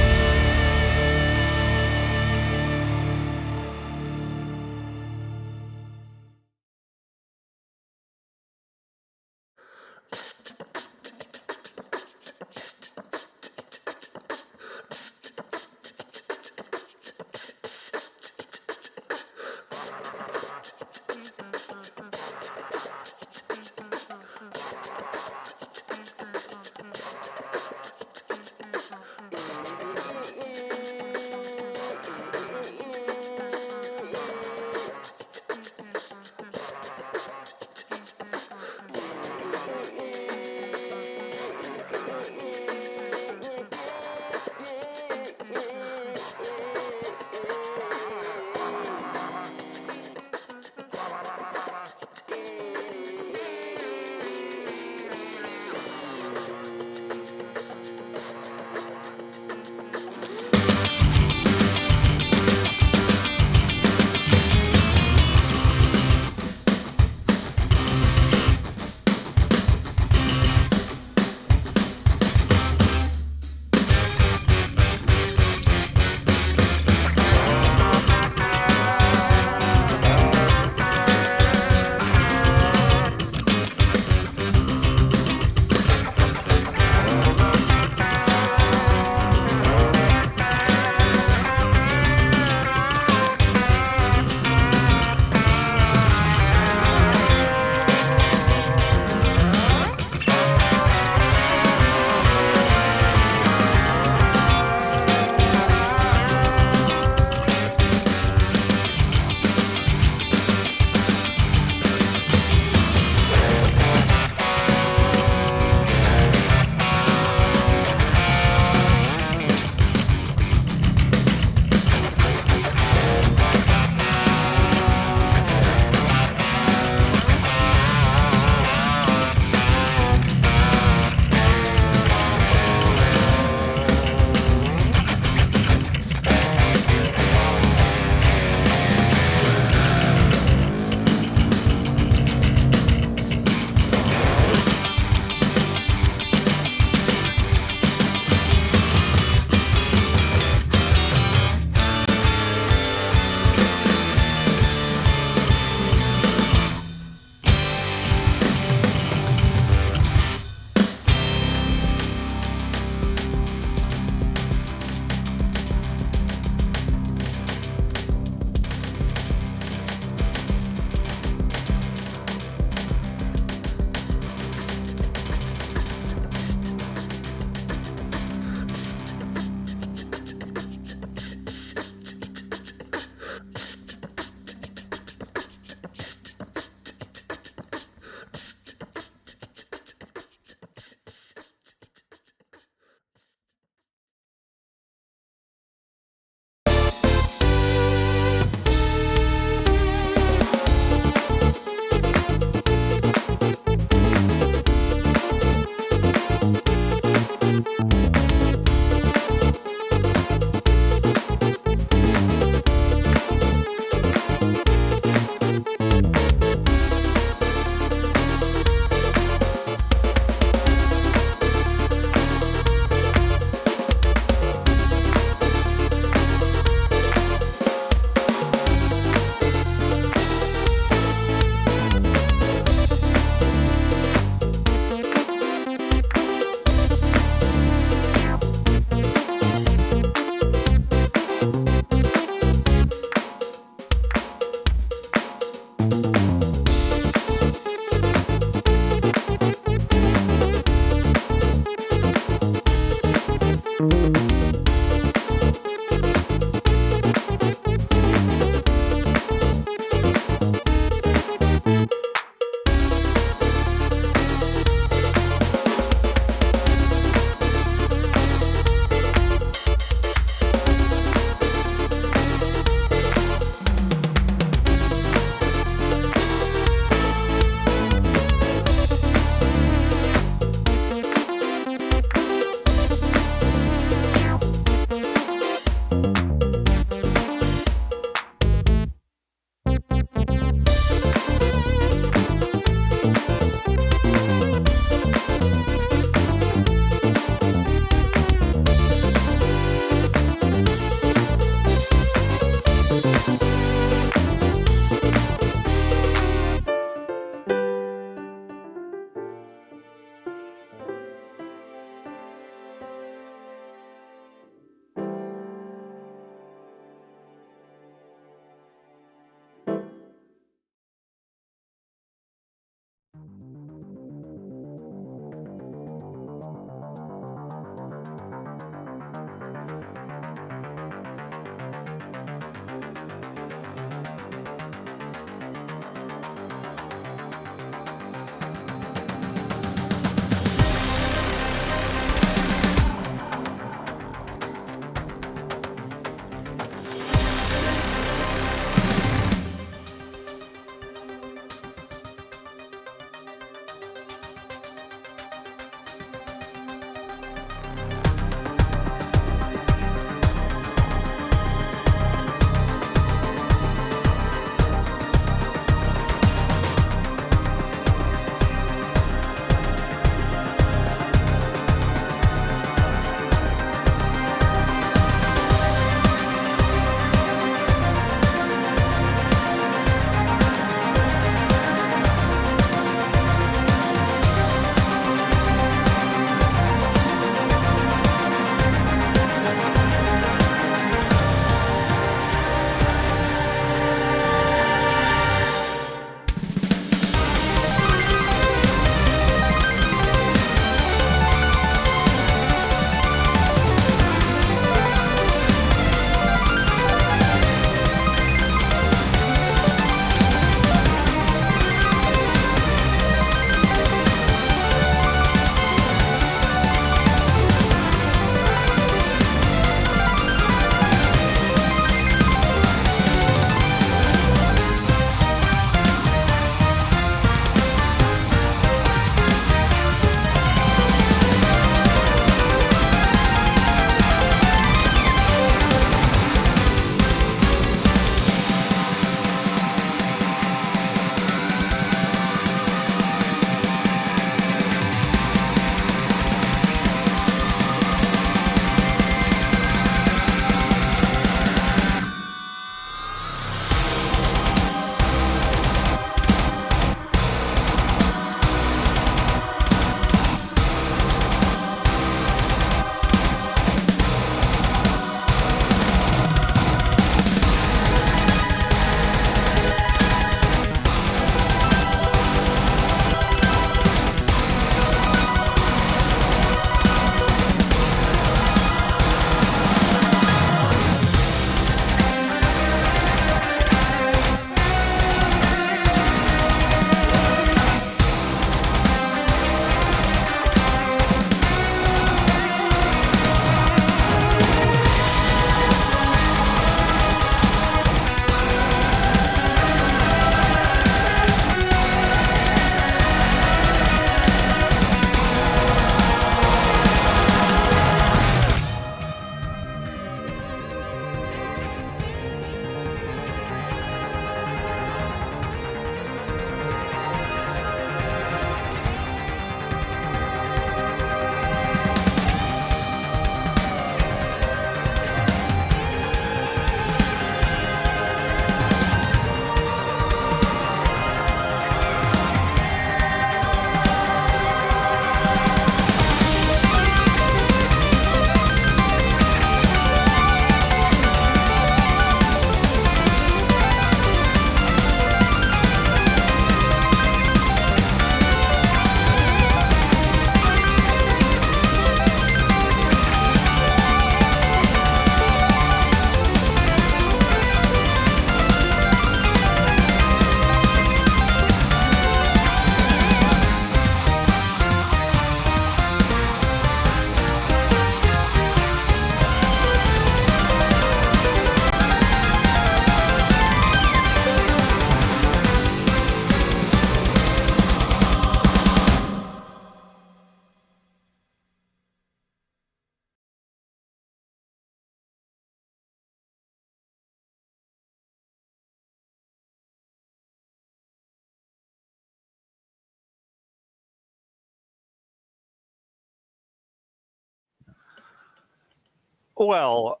Well,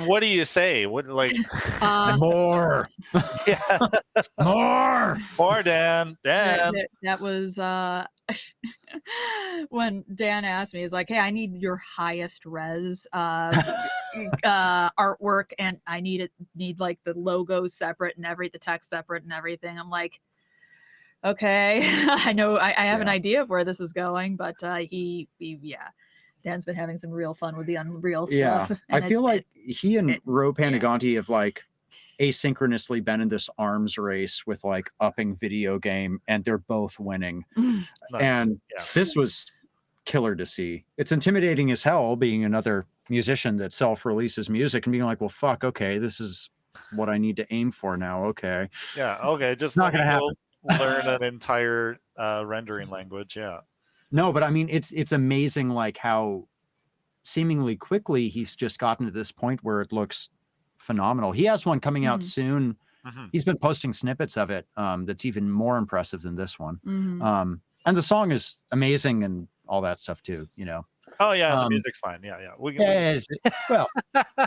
what do you say? What like More, yeah, more. Dan. That was when Dan asked me, he's like, "Hey, I need your highest res artwork, and I need like the logos separate and the text separate and everything." I'm like, okay, I know I have an idea of where this is going, but he Dan's been having some real fun with the Unreal stuff. Yeah, I feel like he and Ro Panaganti have like asynchronously been in this arms race with like upping video game, and they're both winning. Nice. And this was killer to see. It's intimidating as hell being another musician that self-releases music and being like, well, fuck, okay, this is what I need to aim for now. Okay. Yeah, okay, just not gonna happen. Learn an entire rendering language. Yeah. No, but I mean, it's amazing like how seemingly quickly he's just gotten to this point where it looks phenomenal. He has one coming out soon. He's been posting snippets of it that's even more impressive than this one. And the song is amazing and all that stuff too, you know. Oh yeah, the music's fine. Yeah. Well,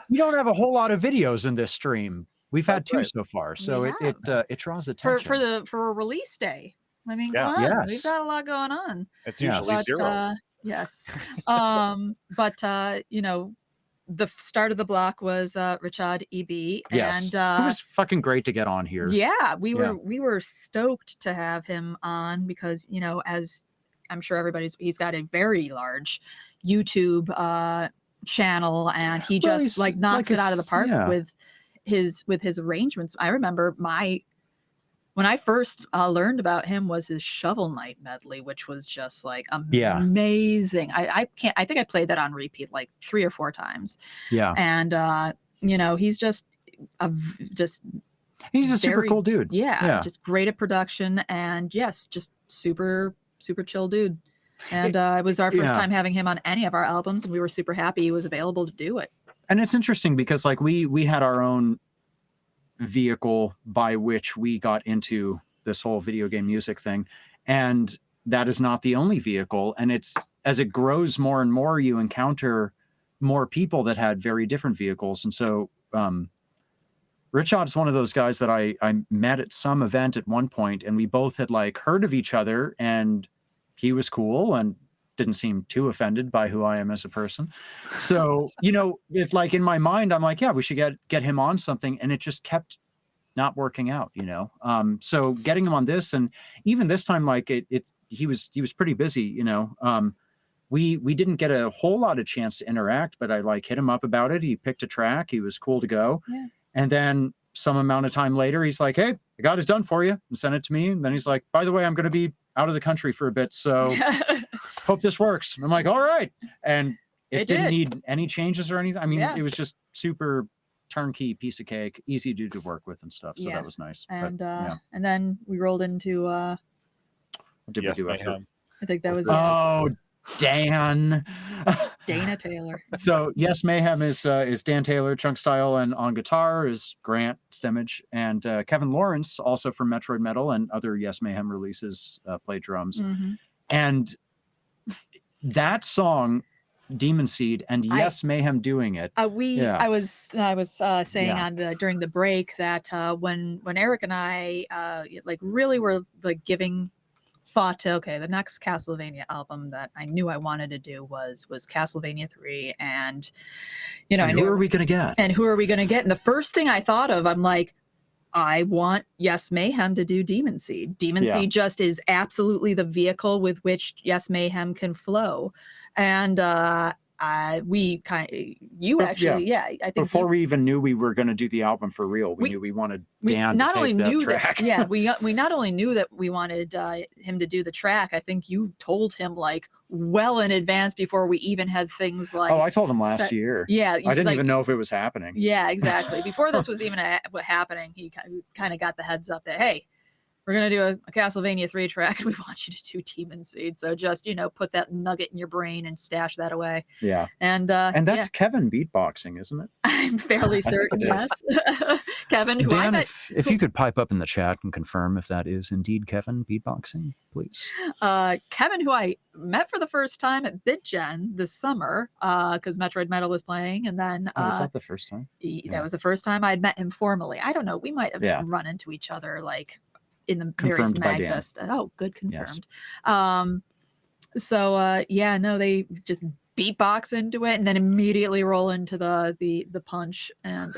we don't have a whole lot of videos in this stream. We've had two so far, so it draws attention for a release day. I mean, Yeah. come on, we've got a lot going on. It's usually zero. Yes, but you know, the start of the block was Richard E.B. Yes, and it was fucking great to get on here. Yeah, we were stoked to have him on because, you know, as I'm sure he's got a very large YouTube channel, and he just like knocks it out of the park with his arrangements. I remember when I first learned about him was his Shovel Knight medley, which was just like amazing. I think I played that on repeat like 3 or 4 times. Yeah. And you know, he's just he's a super cool dude. Yeah. Just great at production, and yes, just super chill dude. And it was our first time having him on any of our albums, and we were super happy he was available to do it. And it's interesting because like we had our own vehicle by which we got into this whole video game music thing, and that is not the only vehicle. And it's as it grows more and more, you encounter more people that had very different vehicles. And so Richard is one of those guys that I met at some event at one point, and we both had like heard of each other, and he was cool and didn't seem too offended by who I am as a person. So, you know, it like in my mind, I'm like, yeah, we should get him on something. And it just kept not working out, you know? So getting him on this, and even this time, like he was pretty busy, you know? We didn't get a whole lot of chance to interact, but I like hit him up about it. He picked a track. He was cool to go. Yeah. And then some amount of time later, he's like, hey, I got it done for you, and sent it to me. And then he's like, by the way, I'm going to be out of the country for a bit, so hope this works. And I'm like, all right. And it didn't need any changes or anything. I mean, it was just super turnkey piece of cake, easy to work with and stuff. So that was nice. And and then we rolled into what did we do after? I think that was Dan. Dana Taylor. So Yes Mayhem is Dan Taylor, Chunk Style, and on guitar is Grant Stemage, and Kevin Lawrence, also from Metroid Metal and other Yes Mayhem releases, played drums. And that song, Demon Seed, and Yes Mayhem doing it. I was saying during the break that when Eric and I like really were like giving thought to, okay, the next Castlevania album that I knew I wanted to do was Castlevania 3, and you know, who are we gonna get? And the first thing I thought of, I'm like, I want Yes Mayhem to do Demon Seed. Demon Seed just is absolutely the vehicle with which Yes Mayhem can flow, and I think before we even knew we were going to do the album for real, we knew we wanted Dan to take that track. We not only knew that we wanted him to do the track. I think you told him like well in advance before we even had things like. Oh, I told him last year. Yeah, I didn't even know if it was happening. Yeah, exactly. Before this was even happening, he kind of got the heads up that, hey, we're going to do a Castlevania 3 track, and we want you to do Demon Seed. So just, put that nugget in your brain and stash that away. Yeah. And that's Kevin beatboxing, isn't it? I'm fairly certain, yes. Kevin, who Dan, I met. if you could pipe up in the chat and confirm if that is indeed Kevin beatboxing, please. Kevin, who I met for the first time at BitGen this summer, because Metroid Metal was playing, and then was that the first time? That was the first time I'd met him formally. I don't know, we might have run into each other like in the various MagFest. Oh, good, confirmed. Yes. They just beatbox into it and then immediately roll into the punch, and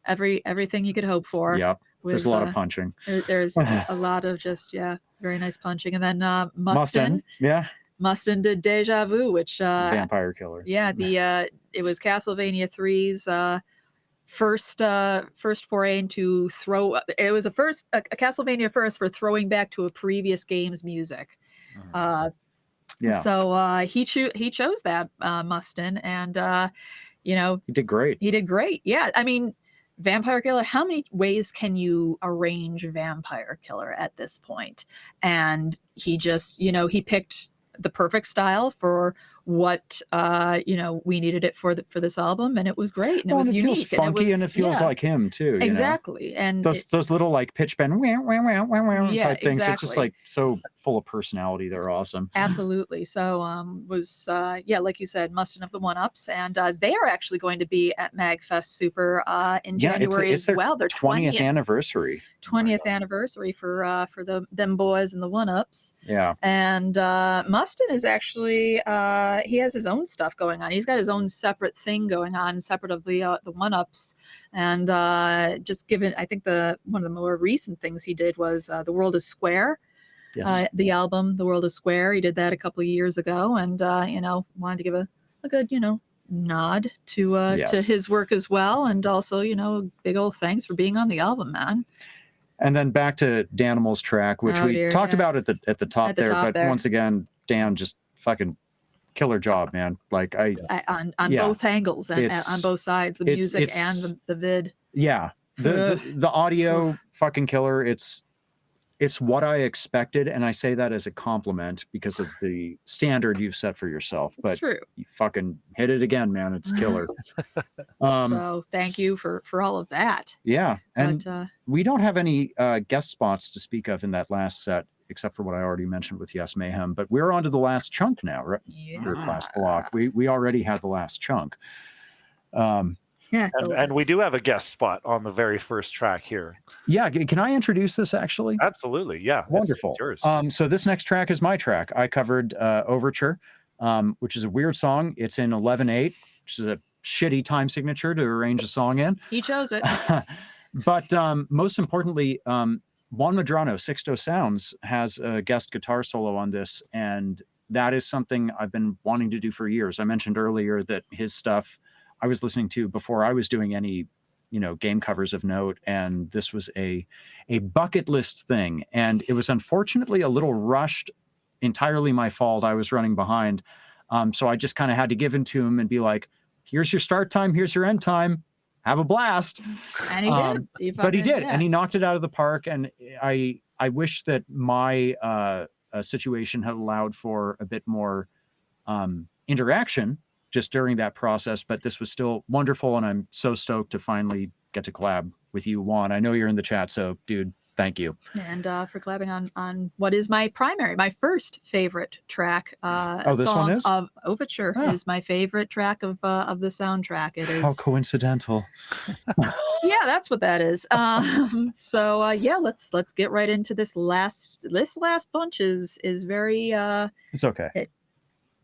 everything you could hope for. Yep. There's a lot of punching. There's a lot of just very nice punching, and then Mustin. Yeah. Mustin did Deja Vu, which Vampire Killer. Yeah, it was Castlevania 3's first foray into throw. It was a Castlevania first for throwing back to a previous game's music. So he chose that Mustin, and he did great. He did great. Yeah, I mean, Vampire Killer, how many ways can you arrange Vampire Killer at this point? And he just, he picked the perfect style for what we needed it for this album, and it was great, and it was unique. It feels funky, and it feels like him too. Exactly, and those little like pitch bend type things. Exactly. It's just like so full of personality. They're awesome. Absolutely. So like you said, Mustin of the One Ups, and they are actually going to be at MagFest Super in January as well. Their 20th anniversary. 20th anniversary for them boys and the One Ups. Yeah. And Mustin is actually he has his own stuff going on. He's got his own separate thing going on, separate of the One Ups. And just given, I think one of the more recent things he did was The World is Square. Yes. The album The World is Square. He did that a couple of years ago, and wanted to give a good nod to his work as well, and also big old thanks for being on the album, man. And then back to Danimal's track, which we talked about at the top there. Once again, Dan, just fucking killer job, man. Like on both angles and on both sides, the music and the vid. Yeah, the audio fucking killer. It's what I expected, and I say that as a compliment because of the standard you've set for yourself. But true. You fucking hit it again, man. It's killer. So thank you for all of that. Yeah, and we don't have any guest spots to speak of in that last set, except for what I already mentioned with Yes Mayhem. But we're on to the last chunk now, right? Yeah. Or last block. We already had the last chunk. And we do have a guest spot on the very first track here. Yeah, can I introduce this actually? Absolutely, yeah. Wonderful. It's yours. So this next track is my track. I covered Overture, which is a weird song. It's in 11/8, which is a shitty time signature to arrange a song in. He chose it. But most importantly, Juan Medrano, Sixto Sounds, has a guest guitar solo on this, and that is something I've been wanting to do for years. I mentioned earlier that his stuff I was listening to before I was doing any, game covers of note, and this was a bucket list thing, and it was unfortunately a little rushed. Entirely my fault. I was running behind, so I just kind of had to give in to him and be like, "Here's your start time. Here's your end time. Have a blast." And he did. But he did, and he knocked it out of the park. And I wish that my situation had allowed for a bit more interaction just during that process, but this was still wonderful, and I'm so stoked to finally get to collab with you, Juan. I know you're in the chat, so dude, thank you. And for collabing on what is my first favorite track. This one is? Of Overture is my favorite track of the soundtrack. It is. How coincidental. Yeah, that's what that is. So let's get right into this last bunch is very. It's okay. Okay,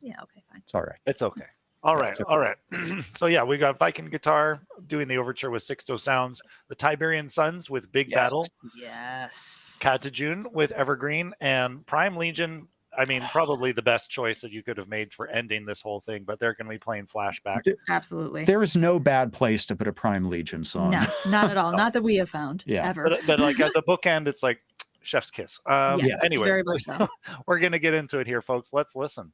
fine. It's all right. It's okay. All right. So yeah, we got Viking Guitar doing the overture with Sixto Sounds, the Tiberian Suns with Big Battle, yes, Katajun with Evergreen, and Prime Legion. I mean, probably the best choice that you could have made for ending this whole thing, but they're going to be playing Flashback. Absolutely. There is no bad place to put a Prime Legion song. No, not at all. Not that we have found ever. But like as a bookend, it's like chef's kiss. Yes, anyway, very much so. We're going to get into it here, folks. Let's listen.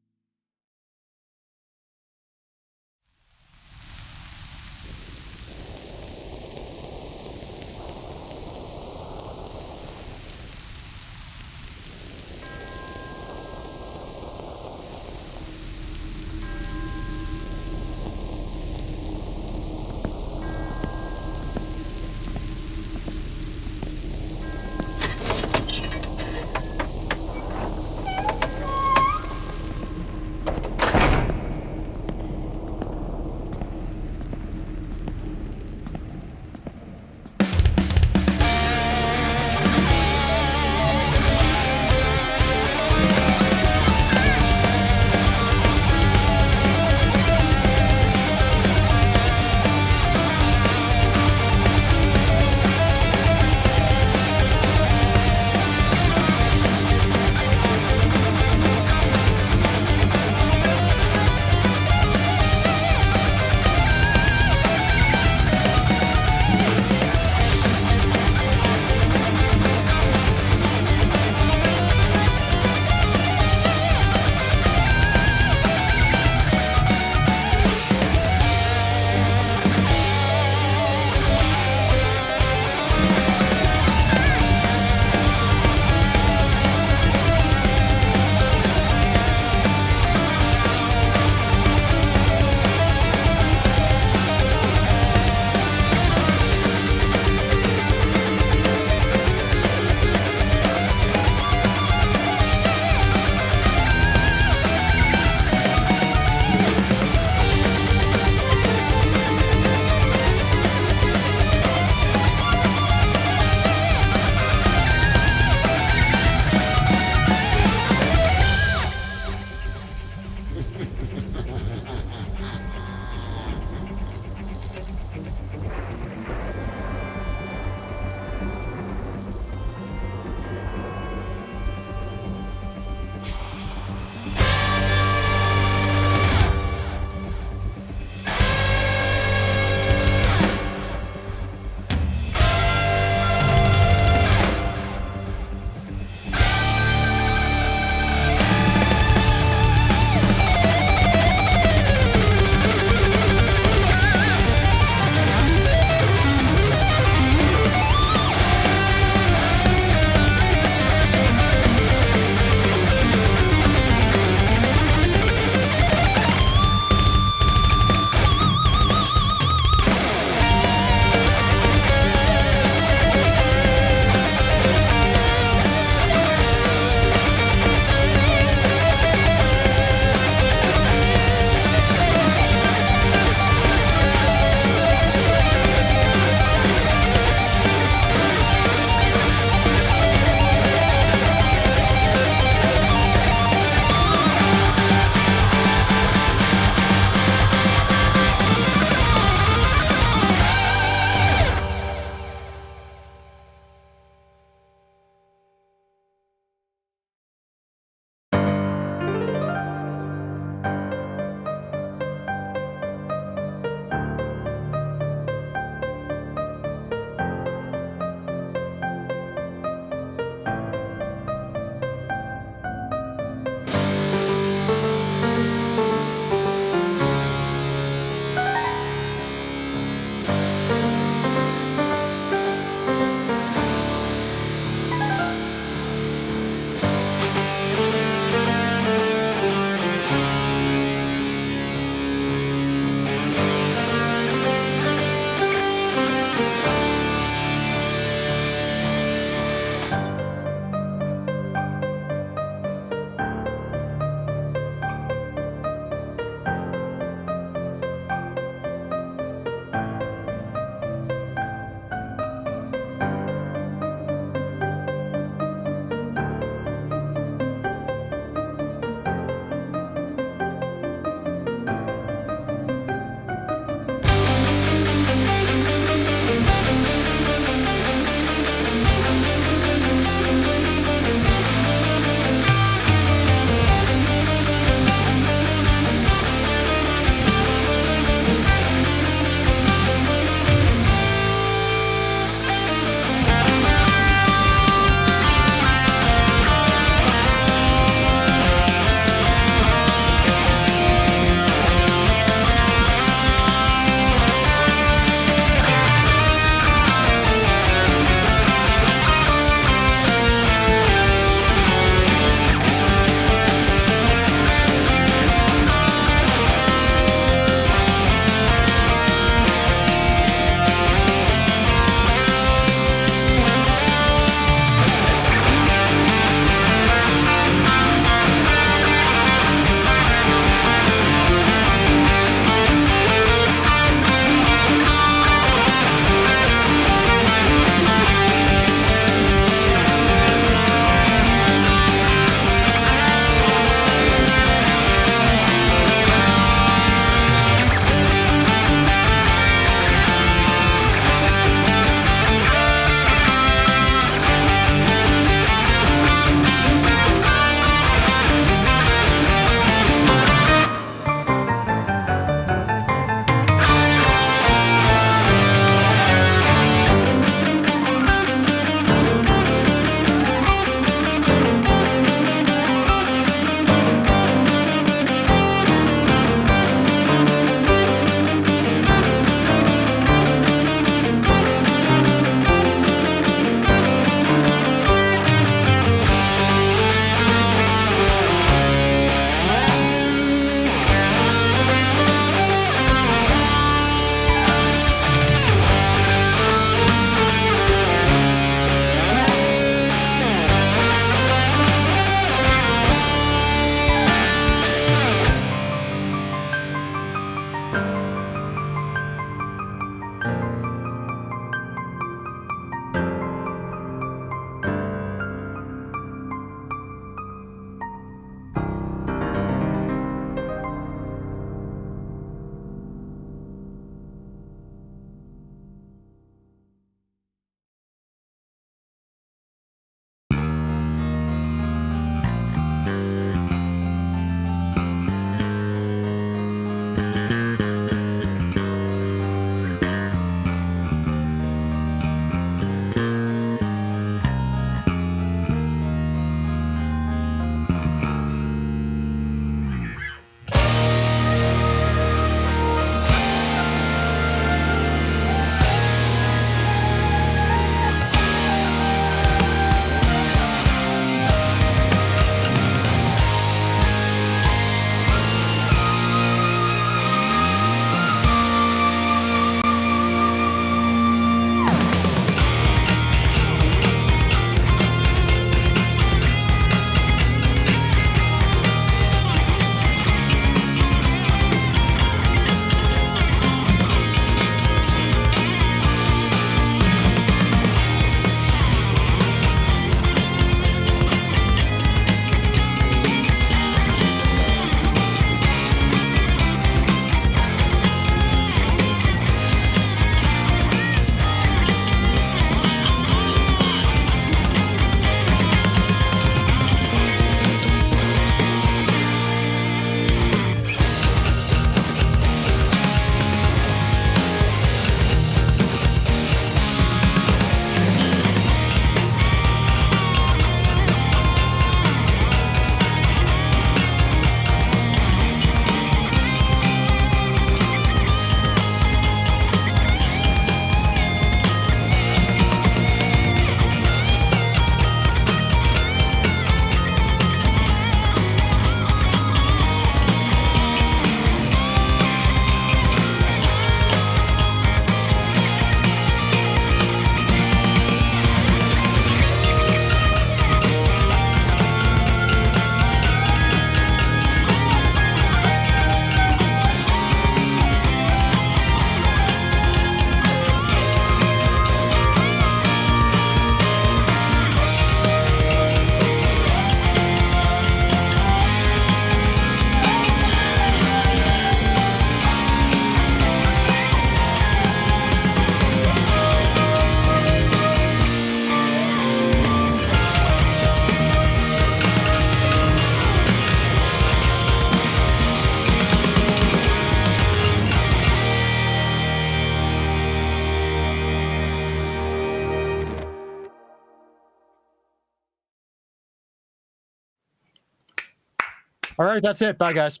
All right, that's it. Bye, guys.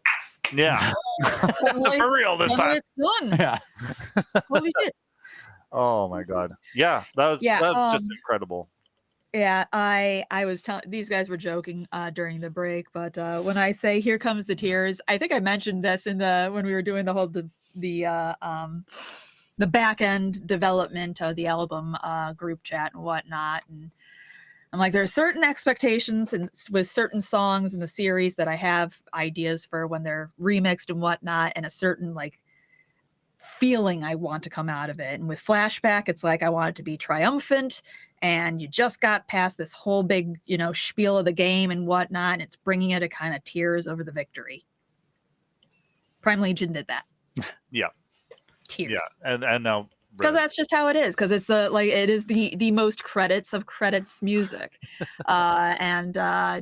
Yeah. Suddenly- For real this suddenly time. it's done. Yeah. Holy shit. Oh my God. Yeah, that was just incredible. Yeah, I was telling these guys were joking during the break, but when I say "Here Comes the Tears," I think I mentioned this when we were doing the whole the back end development of the album group chat and whatnot, and I'm like, there's certain expectations and with certain songs in the series that I have ideas for when they're remixed and whatnot, and a certain like feeling I want to come out of it. And with Flashback, it's like I want it to be triumphant, and you just got past this whole big, spiel of the game and whatnot, and it's bringing it to kind of tears over the victory. Prime Legion did that. Yeah. Tears. Yeah, and now because that's just how it is, because it's it is the most credits of credits music, and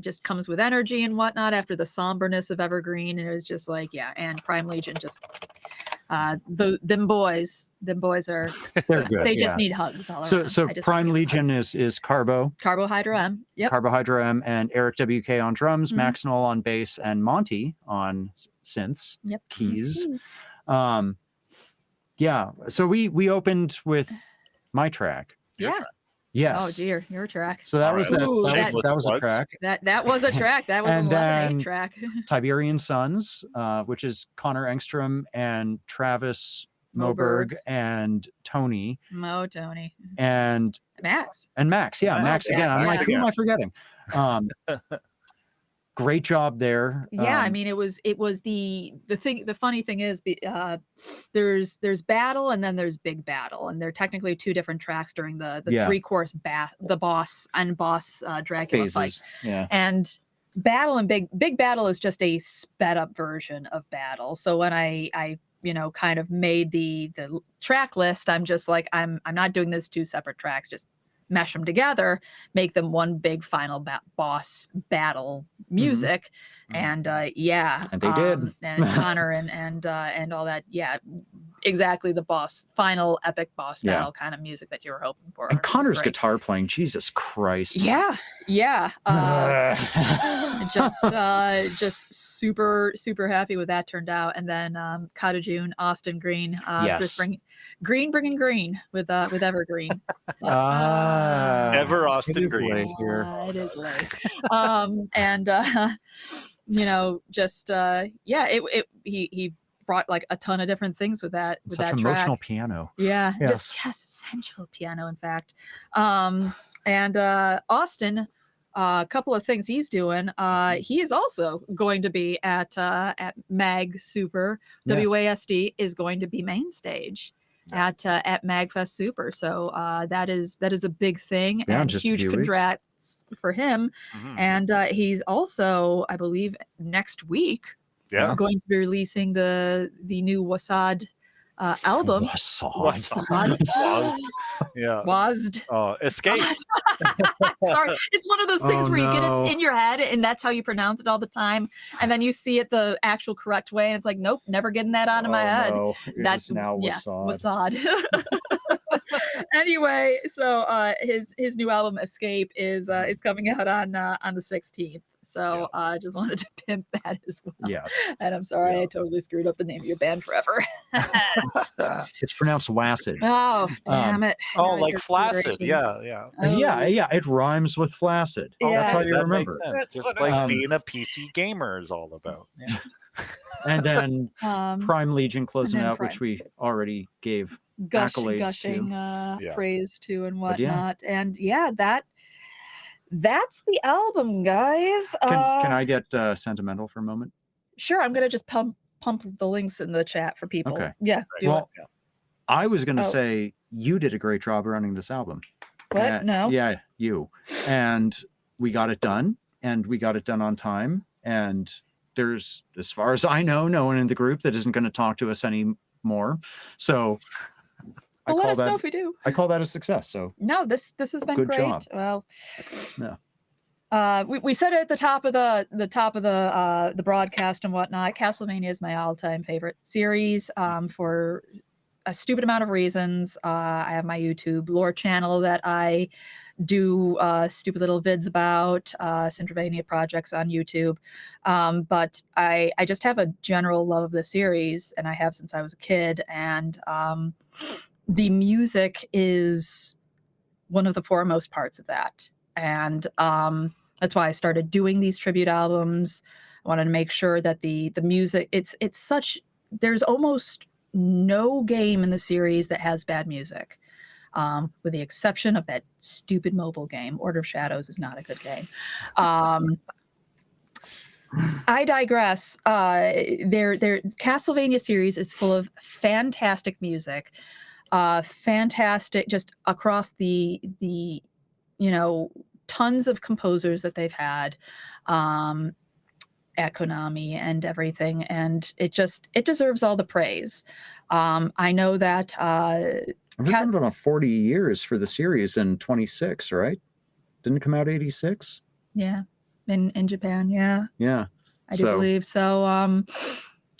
just comes with energy and whatnot after the somberness of Evergreen, and it was just like, yeah. And Prime Legion just them boys are They're good. they just need hugs all around. So Prime Legion is Carbohydro M. Yep. Carbohydro M and Eric WK on drums, Max Knoll on bass, and Monty on synths, keys. Yeah. So we opened with my track. Yeah. Yes. Oh dear, your track. So that was that was a track. That was a track. That was an 11/8 track. Tiberian Sons, which is Connor Engstrom and Travis Moberg and Tony. Tony. And Max. And Max, yeah, Max again. I'm like, who am I forgetting? Great job there. Yeah, I mean, it was the funny thing is, there's battle and then there's big battle, and they're technically two different tracks during the 3-course the boss Dracula phases. fight. Yeah. And battle and big battle is just a sped up version of battle. So when I kind of made the track list, I'm just like, I'm not doing this 2 separate tracks, just mesh them together, make them one big final boss battle music. And and they did. And Connor and all that, exactly, the final epic boss battle kind of music that you were hoping for. And Connor's guitar playing, Jesus Christ. Just super happy with that turned out. And then June, Austin Green, just bringing green with Evergreen. Ever Austin Green here. It is late. He brought like a ton of different things with that Such that emotional track. Piano. Yeah, yes. just sensual piano, in fact. And Austin, a couple of things he's doing. He is also going to be at Mag Super. WASD is going to be main stage at Magfest Super. So that is a big thing, and huge congrats for him. And he's also, I believe, next week going to be releasing the new Wasad album. Wasad. Wasd. Oh, Escape. Sorry, it's one of those things where you get it in your head and that's how you pronounce it all the time, and then you see it the actual correct way, and it's like, nope, never getting that out of my head. That's now Wasad. Anyway, so his new album Escape is coming out on the 16th. So I just wanted to pimp that as well. Yes. And I'm sorry, I totally screwed up the name of your band forever. It's pronounced Wacid. Oh, damn it. Oh, like flaccid. Yeah. Yeah. It rhymes with flaccid. That's how you remember. Just like being a PC gamer is all about. Yeah. And then Prime Legion closing out, which we already gave accolades to. Praise to and whatnot. And that's the album, guys. Can I get sentimental for a moment? Sure, I'm gonna just pump the links in the chat for people. Okay. Yeah. I was gonna say you did a great job running this album. What? No. Yeah, you. And we got it done, and we got it done on time. And there's, as far as I know, no one in the group that isn't going to talk to us anymore. So. Well, let us know if we do. I call that a success. So no, this has been good great. Job. Well, we said it at the top of the broadcast and whatnot. Castlevania is my all-time favorite series. For a stupid amount of reasons. I have my YouTube lore channel that I do stupid little vids about, SindraVania Projects on YouTube. But I just have a general love of the series, and I have since I was a kid. And the music is one of the foremost parts of that. And that's why I started doing these tribute albums. I wanted to make sure that the music, it's such, there's almost no game in the series that has bad music. With the exception of that stupid mobile game. Order of Shadows is not a good game. I digress. Their Castlevania series is full of fantastic music, fantastic just across the tons of composers that they've had at Konami and everything, and it deserves all the praise. I know that we've been on 40 years for the series in 26, right? Didn't it come out 86? Yeah, in Japan, yeah. Yeah. I do believe so.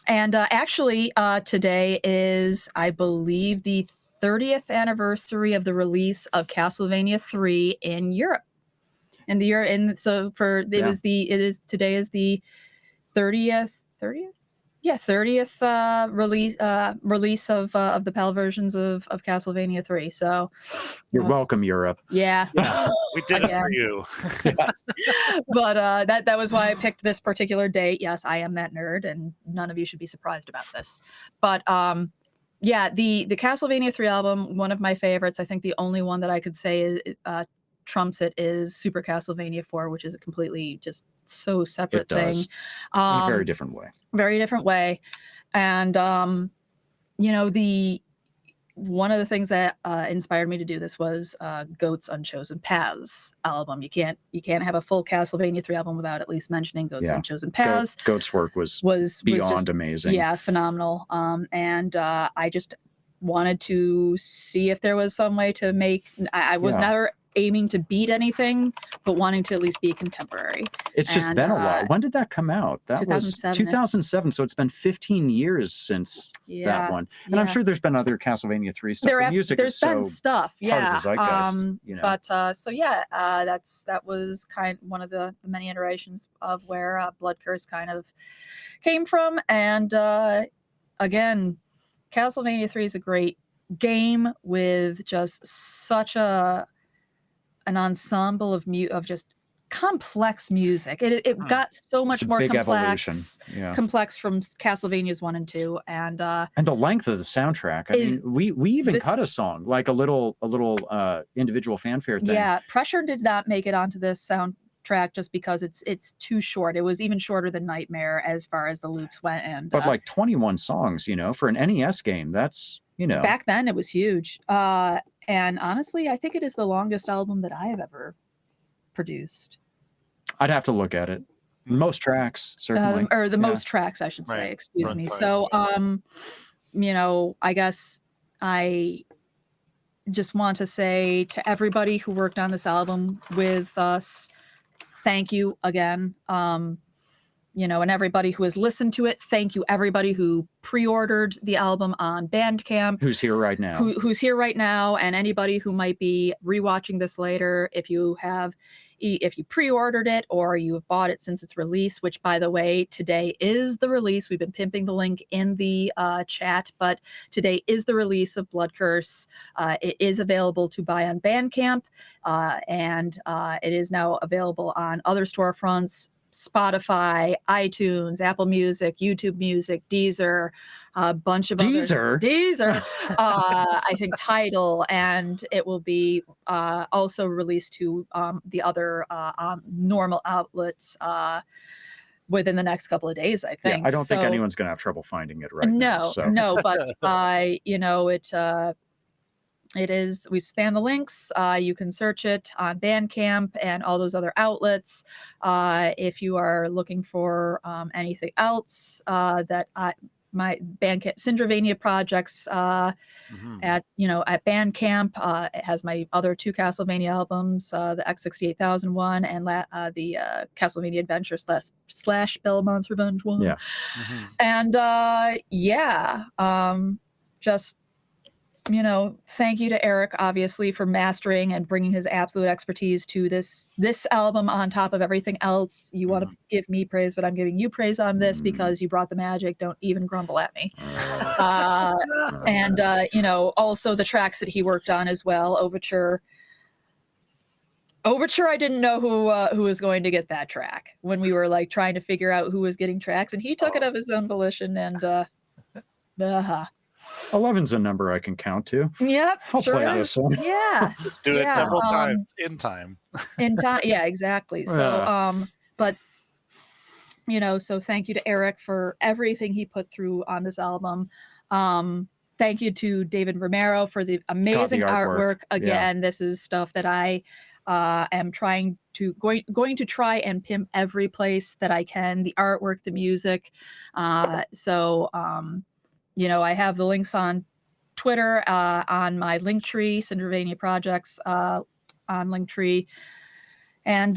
And actually, today is, I believe, the 30th anniversary of the release of Castlevania 3 in Europe. And today is the 30th release of the PAL versions of Castlevania 3. So you're welcome, Europe. Yeah. We did it for you. Yes. But that was why I picked this particular date. Yes, I am that nerd, and none of you should be surprised about this. But yeah, the Castlevania 3 album, one of my favorites. I think the only one that I could say trumps it is Super Castlevania 4, which is a completely just so separate thing. In a very different way. Very different way. And one of the things that inspired me to do this was Goat's Unchosen Paths album. You can't have a full Castlevania 3 album without at least mentioning Goat's Unchosen Paths. Goat's work was beyond just amazing. Yeah, phenomenal. And I just wanted to see if there was some way to make. I was never aiming to beat anything, but wanting to at least be contemporary. It's just been a while. When did that come out? That 2007. was 2007. So it's been 15 years since that one. And I'm sure there's been other Castlevania 3 stuff. The music there's been stuff, part of the zeitgeist, But that was one of the many iterations of where Blood Curse kind of came from. And again, Castlevania 3 is a great game with just such an ensemble of just complex music. It got so much more complex from Castlevania's 1 and 2, and the length of the soundtrack. I mean, we even cut a song, like a little individual fanfare thing. Yeah, Pressure did not make it onto this soundtrack just because it's too short. It was even shorter than Nightmare as far as the loops went, and but like 21 songs, for an NES game, that's back then it was huge. And honestly, I think it is the longest album that I have ever produced. I'd have to look at it. Most tracks, certainly. Or the most tracks, I should say. Excuse me. So, I guess I just want to say to everybody who worked on this album with us, thank you again. And everybody who has listened to it, thank you. Everybody who pre-ordered the album on Bandcamp, who's here right now, who's here right now, and anybody who might be rewatching this later, if you pre-ordered it or you have bought it since its release, which, by the way, today is the release. We've been pimping the link in the chat, but today is the release of Blood Curse. It is available to buy on Bandcamp, and it is now available on other storefronts. Spotify, iTunes, Apple Music, YouTube Music, Deezer, a bunch of Deezer, I think Tidal, and it will be also released to the other normal outlets within the next couple of days, I think. Yeah, I don't think anyone's going to have trouble finding it right now. No, but it is, we span the links. You can search it on Bandcamp and all those other outlets. If you are looking for anything else that my Bandcamp, SindraVania Projects at Bandcamp, it has my other 2 Castlevania albums, the X68000 one and the Castlevania Adventure / Belmont's Revenge one. Yeah. And just thank you to Eric, obviously, for mastering and bringing his absolute expertise to this album on top of everything else. You want to give me praise, but I'm giving you praise on this because you brought the magic. Don't even grumble at me. And also the tracks that he worked on as well. Overture, I didn't know who was going to get that track when we were like trying to figure out who was getting tracks, and he took it of his own volition. And 11's a number I can count to. Yep, I'll sure play is. this one. Yeah, Let's do it several times in time. Yeah, exactly. So, but so thank you to Eric for everything he put through on this album. Thank you to David Romero for the amazing artwork. Again, this is stuff that I am going to try and pimp every place that I can. The artwork, the music. I have the links on Twitter, on my Linktree, SindraVania Projects on Linktree. And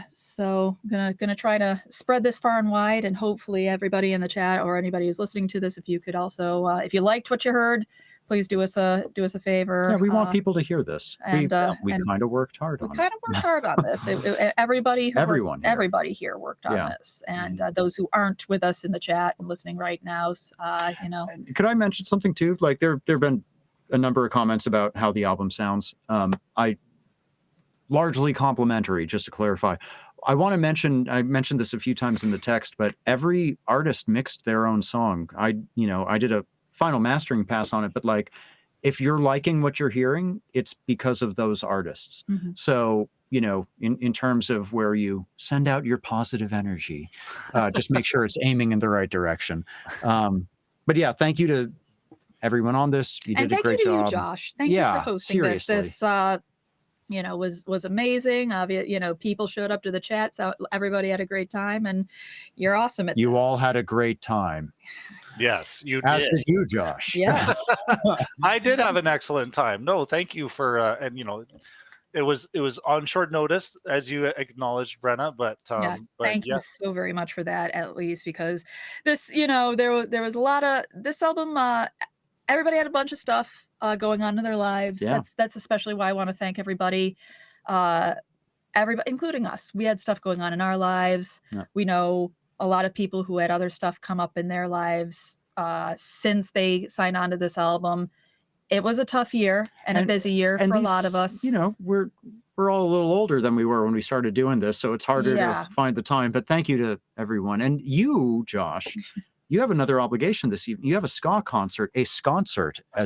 so I'm gonna try to spread this far and wide, and hopefully everybody in the chat or anybody who's listening to this, if you could also, if you liked what you heard, please do us a favor. Yeah, we want people to hear this. And we kind of worked hard on it. We kind of worked hard on this. Everybody here worked on this, and those who aren't with us in the chat and listening right now, Could I mention something too? Like there've been a number of comments about how the album sounds. I largely complimentary, just to clarify. I mentioned this a few times in the text, but every artist mixed their own song. I did a final mastering pass on it, but like, if you're liking what you're hearing, it's because of those artists. Mm-hmm. So, in terms of where you send out your positive energy, just make sure it's aiming in the right direction. But yeah, thank you to everyone on this. You did a great job. Thank you to you, Josh. Thank you for hosting seriously. This was amazing. People showed up to the chat, so everybody had a great time, and you're awesome at this. You all had a great time. Yes, you did. As did you, Josh. Yes. I did have an excellent time. No, thank you for, it was on short notice, as you acknowledged, Brenna, but yes, thank you so very much for that, at least, because this, there was a lot of this album, everybody had a bunch of stuff going on in their lives. Yeah. That's especially why I want to thank everybody, including us. We had stuff going on in our lives. Yeah. We know a lot of people who had other stuff come up in their lives since they signed on to this album. It was a tough year and a busy year for a lot of us. We're all a little older than we were when we started doing this, so it's harder to find the time. But thank you to everyone. And you, Josh, you have another obligation this evening. You have a ska concert, as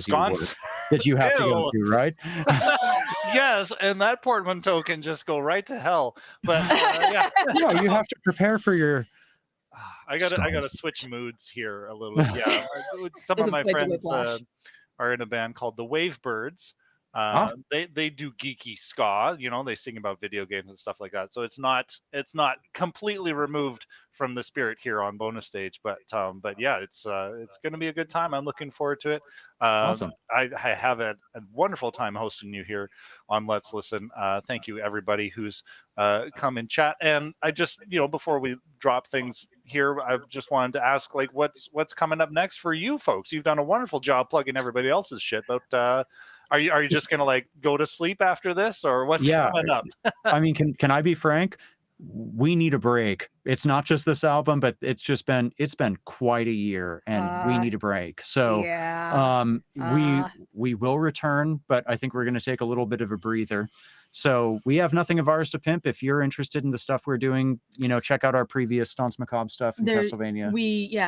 you would, that you have to go to, right? Yes, and that portmanteau can just go right to hell. But you have to prepare for your. I gotta switch moods here a little bit. Yeah, some of my friends are in a band called the Wavebirds. They do geeky ska. They sing about video games and stuff like that. So it's not completely removed from the spirit here on Bonus Stage. But yeah, it's going to be a good time. I'm looking forward to it. Awesome. I have a wonderful time hosting you here on Let's Listen. Thank you everybody who's come in chat. And I just before we drop things here, I just wanted to ask what's coming up next for you folks. You've done a wonderful job plugging everybody else's shit, but are you just gonna go to sleep after this, or what's coming up? I mean, can I be frank? We need a break. It's not just this album, but it's been quite a year, and we need a break. So we will return, but I think we're going to take a little bit of a breather. So we have nothing of ours to pimp. If you're interested in the stuff we're doing, check out our previous Danse Macabre stuff in Castlevania.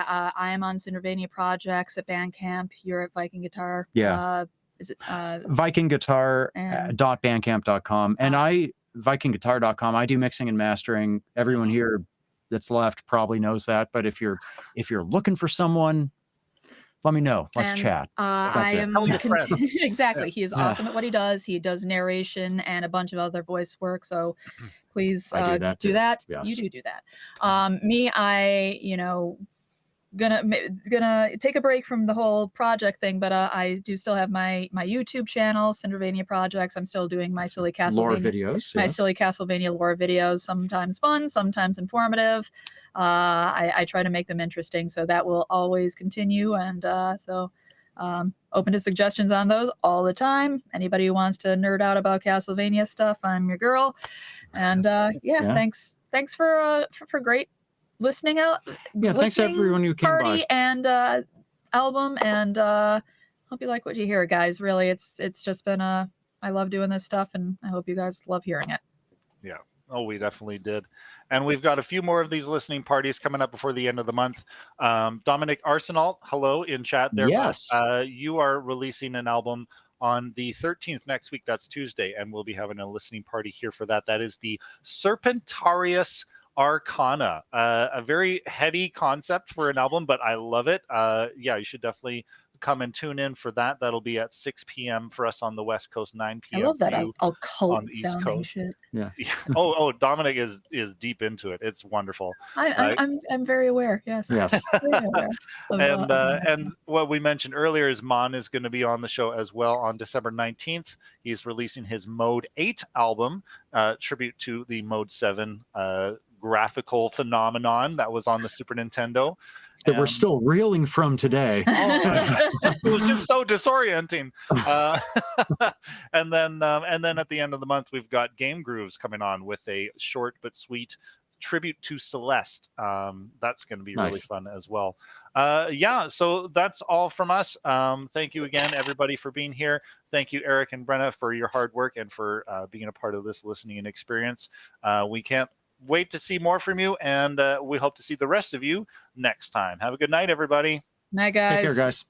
I am on SindraVania Projects at Bandcamp. You're at Viking Guitar. Yeah. Is it vikingguitar.bandcamp.com, and vikingguitar.com. I do mixing and mastering. Everyone here that's left probably knows that, but if you're looking for someone, let me know. Let's chat. Exactly. He is awesome at what he does. He does narration and a bunch of other voice work. So please do that. Yes. You do that. Gonna take a break from the whole project thing, but I do still have my YouTube channel, SindraVania Projects. I'm still doing my silly Castlevania lore videos. My silly Castlevania lore videos, sometimes fun, sometimes informative. I try to make them interesting, so that will always continue. And so Open to suggestions on those all the time. Anybody who wants to nerd out about Castlevania stuff, I'm your girl. And thanks for great listening out. Yeah, thanks everyone who came party by. And album, and hope you like what you hear, guys. Really, it's just been I love doing this stuff, and I hope you guys love hearing it. Yeah. Oh, we definitely did. And we've got a few more of these listening parties coming up before the end of the month. Dominic Arsenal, hello in chat there. Yes. You are releasing an album on the 13th next week. That's Tuesday. And we'll be having a listening party here for that. That is the Serpentarius Arcana. A very heady concept for an album, but I love it. Yeah, you should definitely come and tune in for that. That'll be at 6 p.m. for us on the West Coast, 9 p.m. I love that occult on the East Coast. Shit. Yeah. Oh, Dominic is deep into it. It's wonderful. I'm very aware. Yes. Yes. Very aware and what we mentioned earlier is Mon is going to be on the show as well on December 19th. He's releasing his Mode 8 album, tribute to the Mode 7 graphical phenomenon that was on the Super Nintendo. That we're still reeling from today. It was just so disorienting. And then at the end of the month, we've got Game Grooves coming on with a short but sweet tribute to Celeste. That's going to be really fun as well. So that's all from us. Thank you again, everybody, for being here. Thank you, Eric and Brenna, for your hard work and for being a part of this listening experience. We can't wait to see more from you, and we hope to see the rest of you next time. Have a good night, everybody. Night, guys. Take care, guys.